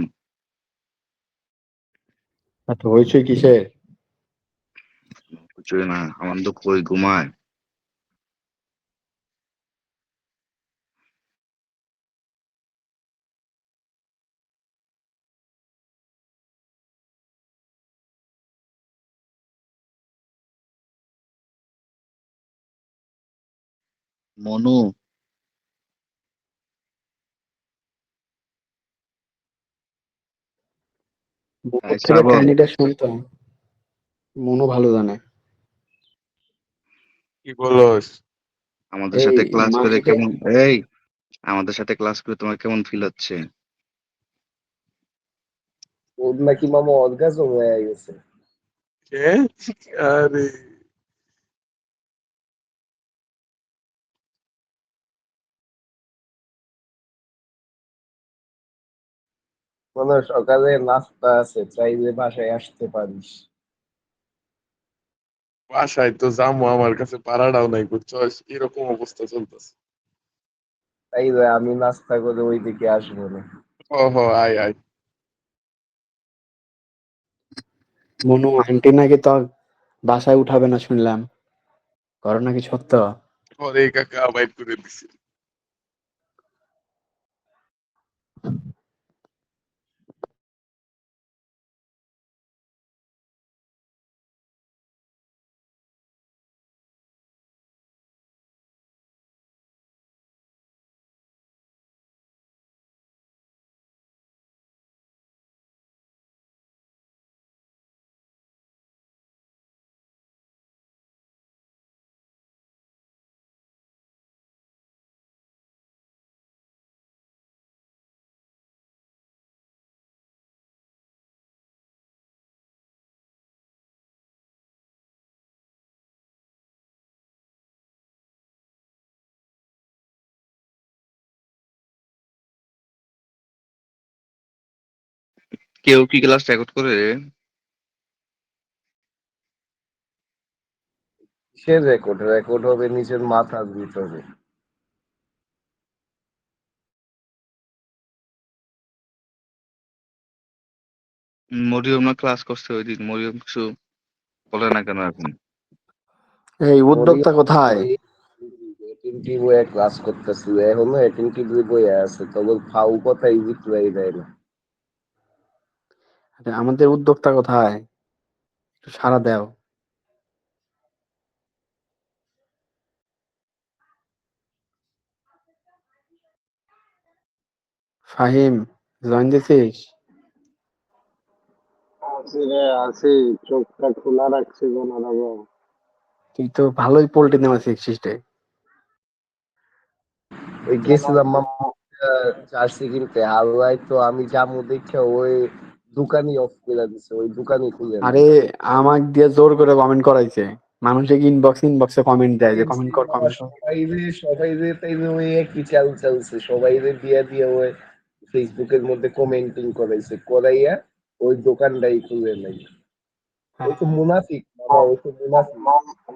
আচ্ছা, হইচই কিসের? কিছুই না, আমার তো কই ঘুমায়। মনু, মনুর থেকে শ্রাবণ, কাহিনীটা শুনতাম, মনু ভালো জানে। কি বলস? আমাদের এই সাথে ক্লাস করে মাহফিলে কেমন? এই, আমাদের সাথে ক্লাস করে তোমার কেমন ফিল হচ্ছে? ওর নাকি মামা অর্গাজম হয়ে গেছে। কে? আরে মানে সকালে নাস্তা আছে, চাইলে বাসায় আসতে পারিস। বাসায় তো যাবো, আমার কাছে পাড়াটাও নাই বুঝছস, এরকম অবস্থা চলতেছে। চাইলে আমি নাস্তা করে ওইদিকে আসবো না। হ হ, আয় আয়। মনু আন্টি নাকি তো বাসায় উঠাবে না শুনলাম, করো নাকি সত্য? পরে কাকা বাইর করে দিছি। কেউ কি ক্লাস রেকর্ড করে রে? কিসের রেকর্ড? রেকর্ড হবে নিজের মাথার ভিতরে। মরিয়ম না ক্লাস করছে ওই দিন, মরিয়ম কিছু বলে না কেন এখন? এই উদ্যোক্তা কোথায়? এটিএমটি বইয়ে ক্লাস করতেছিল, এখনো এটিএমটি বইয়ে আছে, তবে ফাউ কথা রিপ্লাই দেয় না। আরে আমাদের উদ্যোক্তা কোথায়? একটু সাড়া দাও। ফাহিম, জয়েন দিছিস? আছি রে, আছি। চোখটা খোলা রাখছি বাবা। তুই তো ভালোই পোল্ট্রি নেওয়া শিখছিস রে। ওই গেছিলাম জার্সি কিনতে, হালুয়ায় তো আমি যাবো দেখে ওই দোকানই অফ করে দিছে, ওই দোকানই খুলে নাই। আরে আমাক দিয়ে জোর করে কমেন্ট করাইছে। মানুষে ইনবক্সে কমেন্ট দেয় যে কমেন্ট কর কমেন্ট কর। সবাই রে তাইলে ওই একই চাল চলছে, সবাই রে দিয়ে ওই ফেসবুকের মধ্যে কমেন্টিং করাইছে, করাইয়া ওই দোকানটাই খুলে নাই। ওই তো মুনাফিক মামা, ওই তো মুনাফিক।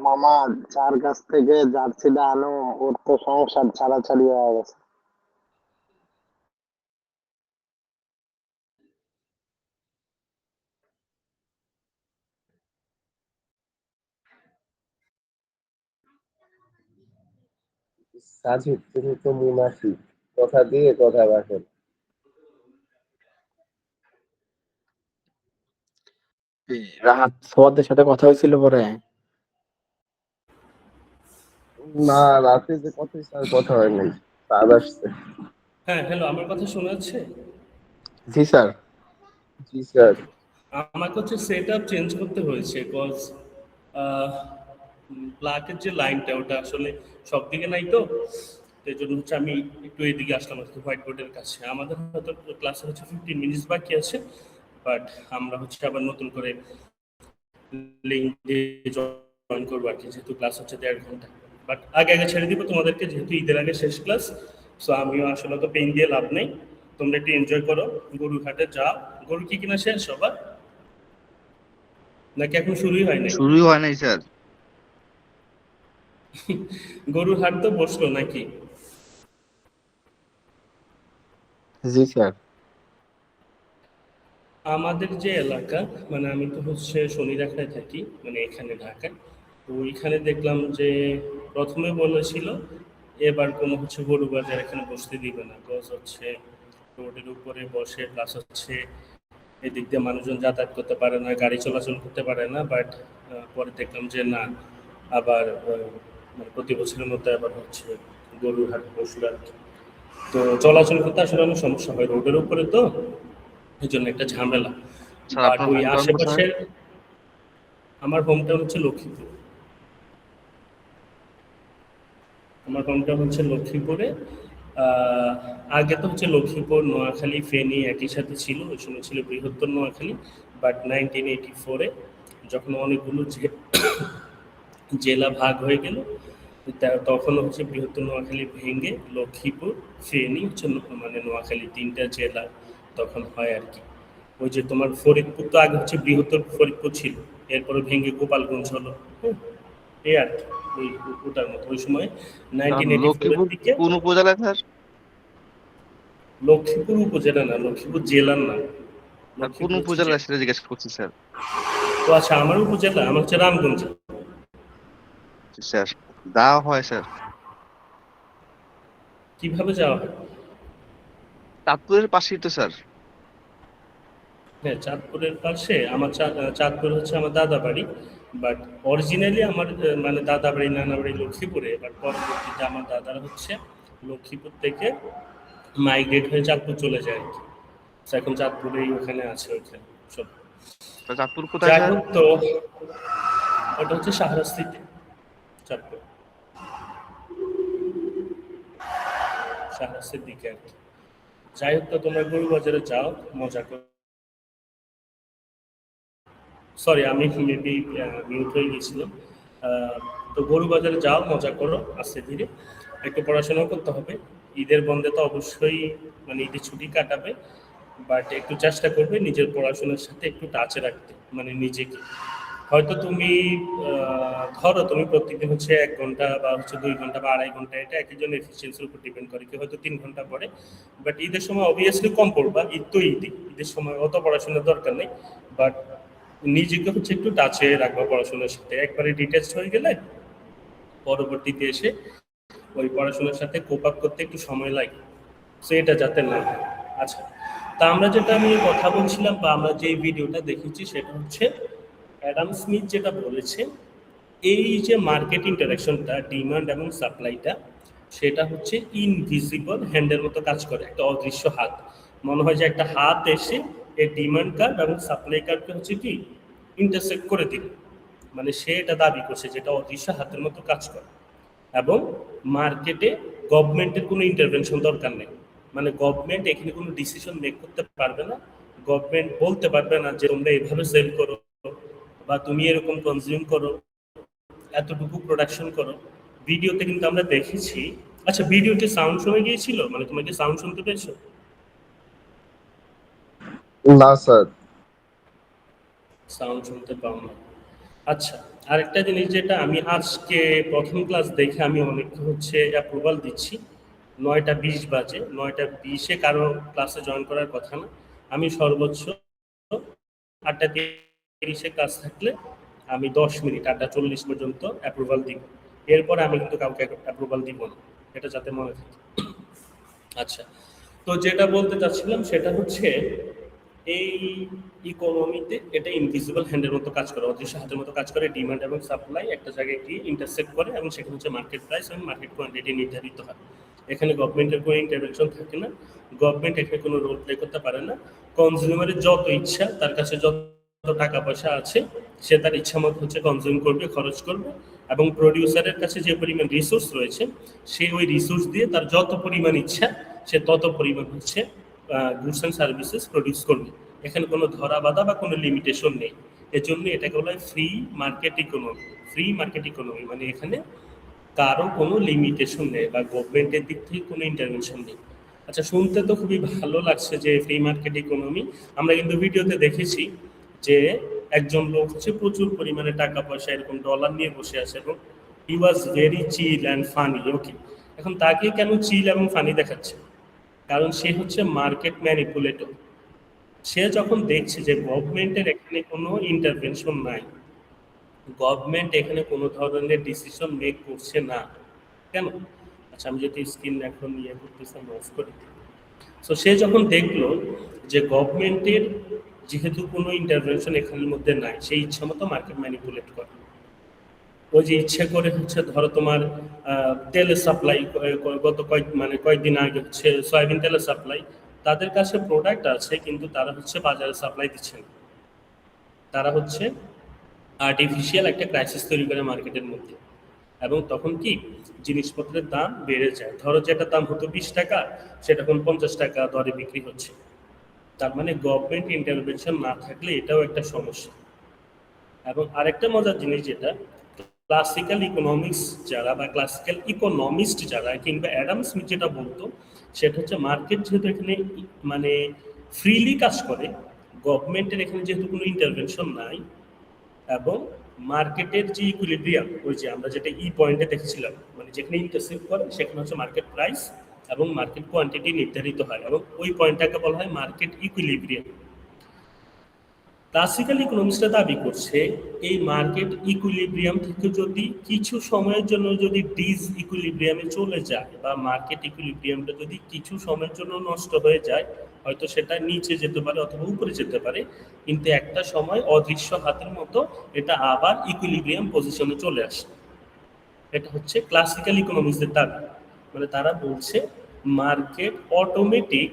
মামা, যার কাছ থেকে জার্সিটা আনো ওর তো সংসার ছাড়াছাড়ি হয়ে গেছে। সাজিদ তুমি তো মুনাফিক, কথা দিয়ে কথা রাখেন। রাহাত সোয়াদের সাথে কথা হয়েছিল পরে? না, রাতে যে কথা হয় নাই, স্যার আসছে। হ্যাঁ, হ্যালো, আমার কথা শোনা যাচ্ছে? জি স্যার। জি স্যার। আমাকে হচ্ছে সেট আপ চেঞ্জ করতে হয়েছে, কজ প্লাগের যে লাইনটা ওটা আসলে সব দিকে নাই, তো এই জন্য হচ্ছে আমি একটু এদিকে আসলাম আর কি, হোয়াইট বোর্ডের কাছে। আমাদের হয়তো ক্লাসে হচ্ছে 15 মিনিটস বাকি আছে, বাট আমরা হচ্ছে আবার নতুন করে লিঙ্ক দিয়ে জয়েন করবো আর কি, যেহেতু ক্লাস হচ্ছে 1.5 ঘন্টা। বাট আগে আগে ছেড়ে দিব তোমাদেরকে, যেহেতু ঈদের আগে শেষ ক্লাস। সো আমিও আসলে তো পেন দিয়ে লাভ নেই, তোমরা একটু এনজয় করো। গরুঘাটে যাও। গরু কি কিনা শেষ সবার, নাকি এখন শুরুই হয় নাই? শুরুই হয় নাই স্যার। গরুর হাট তো বসলো নাকি? জি স্যার। আমাদের যে এলাকা, মানে আমি তো হচ্ছে শনিরাখায় থাকি, মানে এখানে ঢাকায়। তো ওইখানে দেখলাম যে প্রথমে বলেছিল এবার কোনো হচ্ছে গরু বাজার এখানে বসতে দিবে না, বিকজ হচ্ছে রোডের উপরে বসে, প্লাস হচ্ছে এদিক দিয়ে মানুষজন যাতায়াত করতে পারে না, গাড়ি চলাচল করতে পারে না। বাট পরে দেখলাম যে না, আবার মানে প্রতি বছরের মধ্যে আবার হচ্ছে গরুর হাট বসলো আর কি। তো চলাচল করতে আসলে অনেক সমস্যা হয় রোডের উপরে, তো এই জন্য একটা ঝামেলা। স্যার বাট আপনার ওই হোম টাউন কোথায়? আশেপাশের, আমার হোম টাউন হচ্ছে লক্ষ্মীপুর। আমার হোম টাউন হচ্ছে লক্ষ্মীপুরে। আহ, আগে তো হচ্ছে লক্ষ্মীপুর, নোয়াখালী, ফেনী একই সাথে ছিল, ওই সময় ছিল বৃহত্তর নোয়াখালী। বাট 1984-এ যখন অনেকগুলো জেলা ভাগ হয়ে গেল, তখন হচ্ছে বৃহত্তর নোয়াখালী ভেঙে লক্ষ্মীপুর, ফেনী হচ্ছে মানে নোয়াখালী তিনটা জেলা তখন হয় আর কি। ওই যে তোমার ফরিদপুর তো আগে হচ্ছে বৃহত্তর ফরিদপুর ছিল, এরপরে ভেঙে গোপালগঞ্জ হলো, হ্যাঁ, এই আর কি। ওই ওটার মতো ওই সময় কারণ 1984 এর লক্ষ্মীপুর দিকে। কোন উপজেলা স্যার? লক্ষ্মীপুর উপজেলা না, লক্ষ্মীপুর জেলার নাম। আর কোন লক্ষ্মীপুর হচ্ছে উপজেলা সেটা জিজ্ঞেস করছি স্যার। ও আচ্ছা, আমার উপজেলা আমার হচ্ছে রামগঞ্জ। স্যার দেওয়া হয় স্যার, কিভাবে যাওয়া হয়? চাঁদপুরের পাশেই তো স্যার। হ্যাঁ, চাঁদপুরের পাশে আমার চাঁদপুর হচ্ছে আমার দাদা বাড়ি, বাট অরিজিনালি আমার মানে দাদা বাড়ি নানা বাড়ি লক্ষ্মীপুরে, বাট পরবর্তীতে আমার দাদারা হচ্ছে লক্ষ্মীপুর থেকে মাইগ্রেট হয়ে চাঁদপুর চলে যায় আর কি। তো এখন চাঁদপুরেই ওখানে আছে ওইখানে সব। তো চাঁদপুর কোথায় যাই স্যার? হোক, তো ওটা হচ্ছে শাহরাস্তিতে, চাঁদপুর শাহরাস্তির দিকে আর কি। যাই হোক, তো তোমরা গরু বাজারে যাও, মজা করো। সরি, আমি মেবি মিউট হয়ে গেছিলাম। তো গরু বাজারে যাও, মজা করো, আস্তে ধীরে একটু পড়াশোনাও করতে হবে। ঈদের বন্ধে তো অবশ্যই মানে ঈদের ছুটি কাটাবে, বাট একটু চেষ্টা করবে নিজের পড়াশোনার সাথে একটু টাচে রাখতে, মানে নিজেকে। হয়তো তুমি ধরো তুমি প্রত্যেকদিন হচ্ছে 1 ঘন্টা বা হচ্ছে 2 ঘন্টা বা 2.5 ঘন্টা, এটা একজন এফিসিয়েন্সির উপর ডিপেন্ড করে, কেউ হয়তো 3 ঘন্টা পড়ে। বাট ঈদের সময় অবভিয়াসলি কম পড়বা, ঈদ তো ঈদই, ঈদের সময় অত পড়াশোনার দরকার নেই। বাট নিজেকে হচ্ছে একটু টাচে রাখবা পড়াশোনার সাথে, একবারে ডিটেচড হয়ে গেলে পরবর্তীতে এসে ওই পড়াশোনার সাথে কোপ আপ করতে একটু সময় লাগে। সো এটা যাতে না হয়। আচ্ছা, তা আমরা যেটা আমি কথা বলছিলাম বা আমরা যে ভিডিওটা দেখেছি সেটা হচ্ছে অ্যাডাম স্মিথ যেটা বলেছে, এই যে মার্কেট ইন্টারাকশনটা, ডিমান্ড এবং সাপ্লাইটা, সেটা হচ্ছে ইনভিজিবল হ্যান্ডের মতো কাজ করে, একটা অদৃশ্য হাত। মনে হয় যে একটা হাত এসে এই ডিমান্ড কার্ভ এবং সাপ্লাই কার্ভকে হচ্ছে কি ইন্টারসেক্ট করে দিল, মানে সে এটা দাবি করছে যেটা অদৃশ্য হাতের মতো কাজ করে। এবং মার্কেটে গভর্নমেন্টের কোনো ইন্টারভেনশন দরকার নেই, মানে গভর্নমেন্ট এখানে কোনো ডিসিশন মেক করতে পারবে না। গভর্নমেন্ট বলতে পারবে না যে তোমরা এইভাবে সেল করো বা তুমি এরকম কনজিউম করো, এতটুকু প্রোডাকশন করো। ভিডিওতে কিন্তু আমরা দেখেছি। আচ্ছা, ভিডিওতে সাউন্ড শুনে গিয়েছিল, মানে তোমাকে সাউন্ড শুনতে পেয়েছো? না স্যার। সাউন্ড শুনতে পাও না? আচ্ছা, আরেকটা জিনিস যেটা আমি আজকে প্রথম ক্লাস দেখে আমি অনেক হচ্ছে অ্যাপ্রুভাল দিচ্ছি। 9টা 20 বাজে, 9টা 20-এ কারো ক্লাসে জয়েন করার কথা না। আমি সর্বোচ্চ 8টা 30-এ ক্লাস থাকলে আমি 10 মিনিট 8টা 40 পর্যন্ত অ্যাপ্রুভাল দিব। এরপরে আমি কিন্তু কাউকে অ্যাপ্রুভাল দিব না, এটা যাতে মনে থাকে। আচ্ছা, তো যেটা বলতে চাচ্ছিলাম সেটা হচ্ছে এই ইকোনমিতে এটা ইনভিজিবল হ্যান্ডের মতো কাজ করে, অদৃশ্য হাতের মতো কাজ করে। ডিমান্ড এবং সাপ্লাই একটা জায়গায় গিয়ে ইন্টারসেক্ট করে এবং সেখানে হচ্ছে মার্কেট প্রাইস এবং মার্কেট কোয়ান্টিটি নির্ধারিত হয়। এখানে গভর্নমেন্টের কোনো ইন্টারভেনশন থাকে না, গভর্নমেন্ট এখানে কোনো রোল প্লে করতে পারে না। কনজিউমারের যত ইচ্ছা, তার কাছে যত টাকা পয়সা আছে, সে তার ইচ্ছা মতো হচ্ছে কনজিউম করবে, খরচ করবে। এবং প্রডিউসারের কাছে যে পরিমাণ রিসোর্স রয়েছে, সে ওই রিসোর্স দিয়ে তার যত পরিমাণ ইচ্ছা সে তত পরিমাণ হচ্ছে গুডস অ্যান্ড সার্ভিসেস প্রডিউস করবে। এখানে কোনো ধরা বাধা বা কোনো লিমিটেশন নেই। এজন্য এটাকে বলা হয় free market economy. Free market economy মানে এখানে কারো কোনো লিমিটেশন নেই বা গভর্নমেন্টের দিক থেকে কোনো ইন্টারভেনশন নেই। আচ্ছা, শুনতে তো খুবই ভালো লাগছে যে ফ্রি মার্কেট ইকোনমি। আমরা কিন্তু ভিডিওতে দেখেছি যে একজন লোক হচ্ছে প্রচুর পরিমাণে টাকা পয়সা এরকম ডলার নিয়ে বসে আছে এবং he was very chill and funny. Okay, এখন তাকে কেন চিল এবং ফানি দেখাচ্ছে? কারণ সে হচ্ছে মার্কেট ম্যানিপুলেটর। সে যখন দেখছে যে গভর্নমেন্টের এখানে কোনো ইন্টারভেনশন নাই, গভর্নমেন্ট এখানে কোনো ধরনের ডিসিশন মেক করছে না কেন। আচ্ছা, আমি যদি স্ক্রিন এখন ইয়ে করতেছি, আমি অফ করি। সো সে যখন দেখলো যে গভর্নমেন্টের যেহেতু কোনো ইন্টারভেনশন এখানের মধ্যে নাই, সেই ইচ্ছা মতো মার্কেট ম্যানিপুলেট করে। ওই যে ইচ্ছে করে হচ্ছে ধরো তোমার তেলের সাপ্লাই, গত কয়েকদিন আগে হচ্ছে সয়াবিন তেলের সাপ্লাই, তাদের কাছে প্রোডাক্ট আছে কিন্তু তারা হচ্ছে বাজারে সাপ্লাই দিচ্ছে না। তারা হচ্ছে আর্টিফিশিয়াল একটা ক্রাইসিস তৈরি করে মার্কেটের মধ্যে, এবং তখন কি জিনিসপত্রের দাম বেড়ে যায়। ধরো যেটা দাম হতো 20 টাকা, সেটা এখন 50 টাকা দরে বিক্রি হচ্ছে। তার মানে গভর্নমেন্ট ইন্টারভেনশন না থাকলে এটাও একটা সমস্যা। এবং আরেকটা মজার জিনিস যেটা ক্লাসিক্যাল ইকোনমিক্স যারা বা ক্লাসিক্যাল ইকোনমিস্ট যারা কিংবা অ্যাডাম স্মিথ যেটা বলতো, সেটা হচ্ছে মার্কেট যেহেতু এখানে মানে ফ্রিলি কাজ করে, গভর্নমেন্টের এখানে যেহেতু কোনো ইন্টারভেনশন নাই, এবং মার্কেটের যে ইকুইলিব্রিয়াম, ওই যে আমরা যেটা পয়েন্টে দেখেছিলাম, মানে যেখানে ইন্টারসেপ্ট করে সেখানে হচ্ছে মার্কেট প্রাইস এবং মার্কেট কোয়ান্টিটি নির্ধারিত হয়, এবং ওই পয়েন্টটাকে বলা হয় মার্কেট ইকুইলিব্রিয়াম। ক্লাসিক্যাল ইকোনমিক্সটা দাবি করছে এই মার্কেট ইকুইলিব্রিয়াম থেকে যদি কিছু সময়ের জন্য যদি ডিস ইকুইলিব্রিয়ামে চলে যায়, বা মার্কেট ইকুইলিব্রিয়ামটা যদি কিছু সময়ের জন্য নষ্ট হয়ে যায়, হয়তো সেটা নিচে যেতে পারে অথবা উপরে যেতে পারে, কিন্তু একটা সময় অদৃশ্য হাতের মতো এটা আবার ইকুইলিব্রিয়াম পজিশনে চলে আসে। এটা হচ্ছে ক্লাসিক্যাল ইকোনমিক্সের দাবি। মানে তারা বলছে মার্কেট অটোমেটিক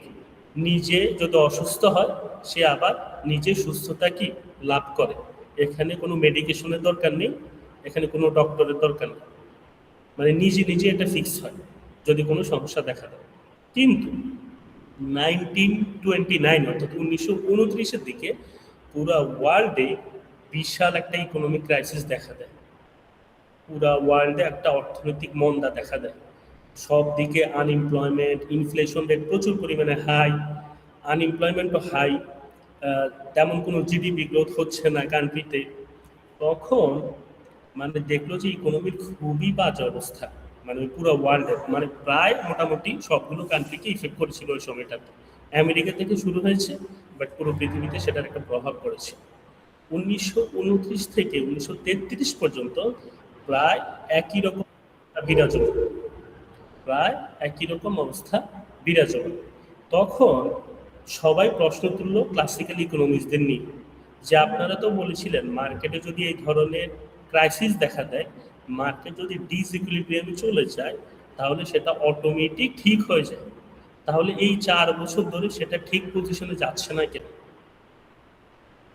নিজে যদি অসুস্থ হয় সে আবার নিজে সুস্থতা কি লাভ করে, এখানে কোনো মেডিকেশনের দরকার নেই, এখানে কোনো ডক্টরের দরকার নেই, মানে নিজে নিজে এটা ফিক্স হয় যদি কোনো সমস্যা দেখা দেয়। কিন্তু 1929 অর্থাৎ 1929-এর দিকে পুরা ওয়ার্ল্ডে বিশাল একটা ইকোনমিক ক্রাইসিস দেখা দেয়, পুরা ওয়ার্ল্ডে একটা অর্থনৈতিক মন্দা দেখা দেয়, সব দিকে আনএমপ্লয়মেন্ট, ইনফ্লেশন রেট প্রচুর পরিমাণে হাই, আনএমপ্লয়মেন্টও হাই, তেমন কোনো জিডিপি গ্রোথ হচ্ছে না কান্ট্রিতে। তখন মানে দেখলো যে ইকোনমির খুবই বাজে অবস্থা, মানে পুরো ওয়ার্ল্ডে, মানে প্রায় মোটামুটি সবগুলো কান্ট্রিকে ইফেক্ট করেছিল ওই সময়টাতে। আমেরিকা থেকে শুরু হয়েছে, বাট পুরো পৃথিবীতে সেটার একটা প্রভাব পড়েছে। 1929 থেকে 1933 পর্যন্ত প্রায় একই রকম বিরাজমান, প্রায় একই রকম অবস্থা বিরাজমান। তখন সবাই প্রশ্ন তুলল ক্লাসিক্যাল ইকোনমিক্সদের নিয়ে, যে আপনারা তো বলেছিলেন মার্কেটে যদি এই ধরনের ক্রাইসিস দেখা দেয়, মার্কেট যদি ডিসইকুইলিব্রিয়ামে চলে যায়, তাহলে সেটা অটোমেটিক ঠিক হয়ে যায়, তাহলে এই 4 বছর ধরে সেটা ঠিক পজিশনে যাচ্ছে না কেন?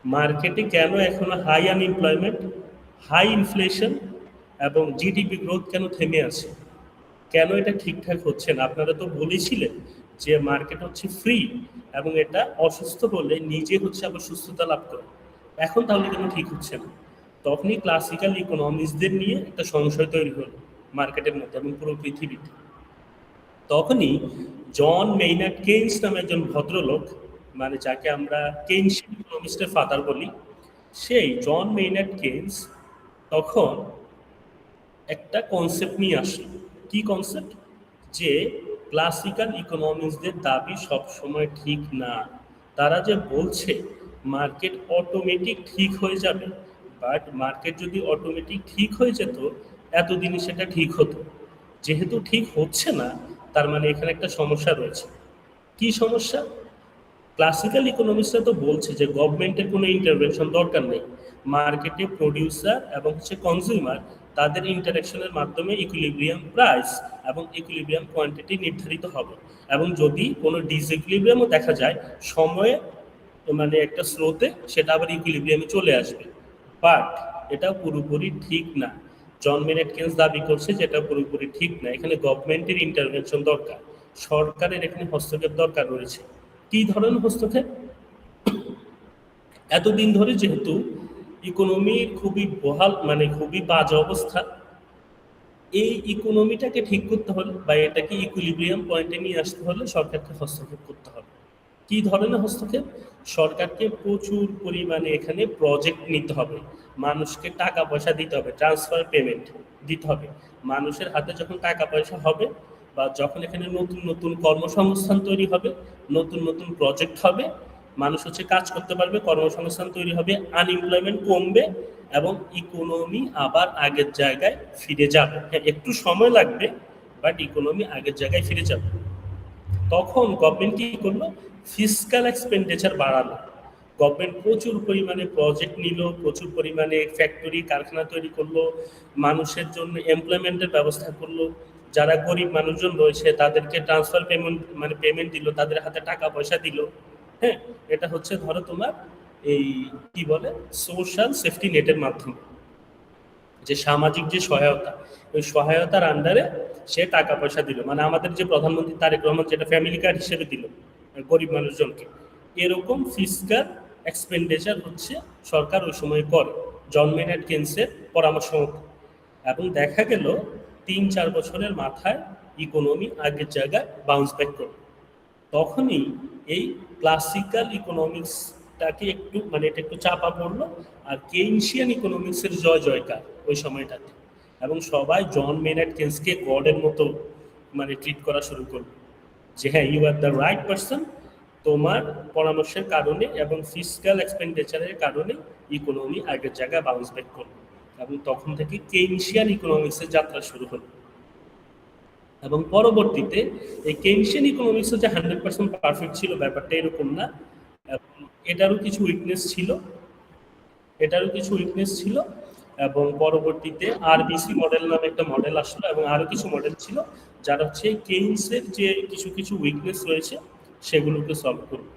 মার্কেটে কেন এখনো হাই আনএমপ্লয়মেন্ট, হাই ইনফ্লেশন এবং জিডিপি গ্রোথ কেন থেমে আছে? কেন এটা ঠিকঠাক হচ্ছে না? আপনারা তো বলেছিলেন যে মার্কেট হচ্ছে ফ্রি এবং এটা অসুস্থ হলে নিজে হচ্ছে আবার সুস্থতা লাভ করে, এখন তাহলে কেন ঠিক হচ্ছে না? তখনই ক্লাসিক্যাল ইকোনমিক্সদের নিয়ে একটা সংশয় তৈরি হলো মার্কেটের মধ্যে এবং পুরো পৃথিবীতে। তখনই জন মেইনার্ড কেইন্স নামে একজন ভদ্রলোক, মানে যাকে আমরা কেইনশিয়ান ইকোনমিক্সের ফাদার বলি, সেই জন মেইনার্ড কেইন্স তখন একটা কনসেপ্ট নিয়ে আসে। কি কনসেপ্ট? যে ক্লাসিক্যাল ইকোনমিক্সদের দাবি সবসময় ঠিক না। তারা যে বলছে মার্কেট অটোমেটিক ঠিক হয়ে যাবে, বাট মার্কেট যদি অটোমেটিক ঠিক হয়ে যেত এতদিনে সেটা ঠিক হতো, যেহেতু ঠিক হচ্ছে না তার মানে এখানে একটা সমস্যা রয়েছে। কি সমস্যা? ক্লাসিক্যাল ইকোনমিক্সরা তো বলছে যে গভর্নমেন্টের কোনো ইন্টারভেনশন দরকার নেই, মার্কেটে প্রডিউসার এবং হচ্ছে কনজিউমার তাদের ইন্টারাকশনের মাধ্যমে ইকুইলিব্রিয়াম প্রাইস এবং ইকুইলিব্রিয়াম কোয়ান্টিটি নির্ধারিত হবে, এবং যদি কোনো ডিসইকুইলিব্রিয়ামও দেখা যায় সময়ে, মানে একটা স্রোতে সেটা আবার ইকুইলিব্রিয়ামে চলে আসবে। বাট এটা পুরোপুরি ঠিক না। জন মেইনার্ড কেইন্স দাবি করছে যে এটা পুরোপুরি ঠিক না, এখানে গভর্নমেন্টের ইন্টারভেনশন দরকার, সরকারের এখানে হস্তক্ষেপ দরকার রয়েছে। কি ধরনের হস্তক্ষেপ? এতদিন ধরে যেহেতু ইকোনমির খুবই বহাল, মানে খুবই বাজে অবস্থা, এই ইকোনমিটাকে ঠিক করতে হলে বা এটাকে ইকুইলিব্রিয়াম পয়েন্টে নিয়ে আসতে হলে সরকারকে হস্তক্ষেপ করতে হবে। কি ধরনের হস্তক্ষেপ? সরকারকে প্রচুর পরিমাণে এখানে প্রজেক্ট নিতে হবে, মানুষকে টাকা পয়সা দিতে হবে, ট্রান্সফার পেমেন্ট দিতে হবে। মানুষের হাতে যখন টাকা পয়সা হবে বা যখন এখানে নতুন নতুন কর্মসংস্থান তৈরি হবে, নতুন নতুন প্রজেক্ট হবে, মানুষ হচ্ছে কাজ করতে পারবে, কর্মসংস্থান তৈরি হবে, আনএমপ্লয়মেন্ট কমবে এবং ইকোনমি আবার আগের জায়গায় ফিরে যাবে। হ্যাঁ, একটু সময় লাগবে, বাট ইকোনমি আগের জায়গায় ফিরে যাবে। তখন গভর্নমেন্ট কি করলো? ফিসক্যাল এক্সপেন্ডিচার বাড়ালো। গভর্নমেন্ট প্রচুর পরিমাণে প্রজেক্ট নিল, প্রচুর পরিমাণে ফ্যাক্টরি কারখানা তৈরি করলো, মানুষের জন্য এমপ্লয়মেন্টের ব্যবস্থা করলো, যারা গরিব মানুষজন রয়েছে তাদেরকে ট্রান্সফার পেমেন্ট, মানে পেমেন্ট দিল, তাদের হাতে টাকা পয়সা দিল। হ্যাঁ, এটা হচ্ছে ধরো তোমার এই কি বলে সোশ্যাল সেফটি নেটের মাধ্যমে, যে সামাজিক যে সহায়তা, ওই সহায়তার আন্ডারে সে টাকা পয়সা দিল। মানে আমাদের যে প্রধানমন্ত্রী তারেক রহমান যেটা ফ্যামিলি কার্ড হিসেবে দিল গরিব মানুষজনকে, এরকম ফিসক্যাল এক্সপেন্ডিচার হচ্ছে সরকার ওই সময় করে জন মেইনার্ড কেইন্সের পরামর্শ মতো। এবং দেখা গেল 3-4 বছরের মাথায় ইকোনমি আগের জায়গায় বাউন্স ব্যাক করবে। তখনই এই ক্লাসিক্যাল ইকোনমিক্সটাকে একটু মানে এটা একটু চাপা পড়লো, আর কেইনশিয়ান ইকোনমিক্সের জয় জয়কার ওই সময়টাতে, এবং সবাই জন মেনার্ড কেন্সকে গডের মতো মানে ট্রিট করা শুরু করলো, যে হ্যাঁ you are the right person, তোমার পরামর্শের কারণে এবং ফিসক্যাল এক্সপেন্ডিচারের কারণে ইকোনমি আগের জায়গায় বাউন্স ব্যাক করলো, এবং তখন থেকে কেইনশিয়ান ইকোনমিক্সের যাত্রা শুরু হলো। এবং পরবর্তীতে এই কেইনশিয়ান ইকোনমিক্স যে 100% পারফেক্ট ছিল ব্যাপারটা এরকম না, এটারও কিছু উইকনেস ছিল, এবং পরবর্তীতে আরবিসি মডেল নামে একটা মডেল আসলো, এবং আরো কিছু মডেল ছিল যারা হচ্ছে কেইনসের যে কিছু উইকনেস রয়েছে সেগুলোকে সলভ করবে।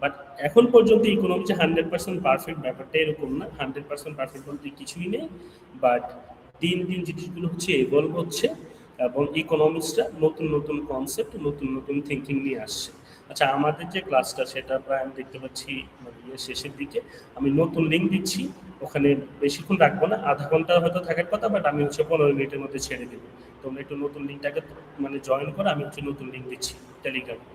বাট এখন পর্যন্ত ইকোনমি যে 100% পারফেক্ট ব্যাপারটা এরকম না, 100% পারফেক্ট বলতে কিছুই নেই, বাট দিন দিন জিনিসগুলো হচ্ছে এভলভ হচ্ছে, এবং ইকোনমিক্সটা নতুন নতুন কনসেপ্ট, নতুন নতুন থিঙ্কিং নিয়ে আসছে। আচ্ছা, আমাদের যে ক্লাসটা সেটা প্রায় আমি দেখতে পাচ্ছি মানে শেষের দিকে, আমি নতুন লিঙ্ক দিচ্ছি, ওখানে বেশিক্ষণ রাখবো না, আধা ঘন্টা হয়তো থাকার কথা, বাট আমি হচ্ছে 15 মিনিটের মধ্যে ছেড়ে দেবো। তোমরা একটু নতুন লিঙ্কটাকে মানে জয়েন করো, আমি হচ্ছে নতুন লিঙ্ক দিচ্ছি টেলিগ্রামে।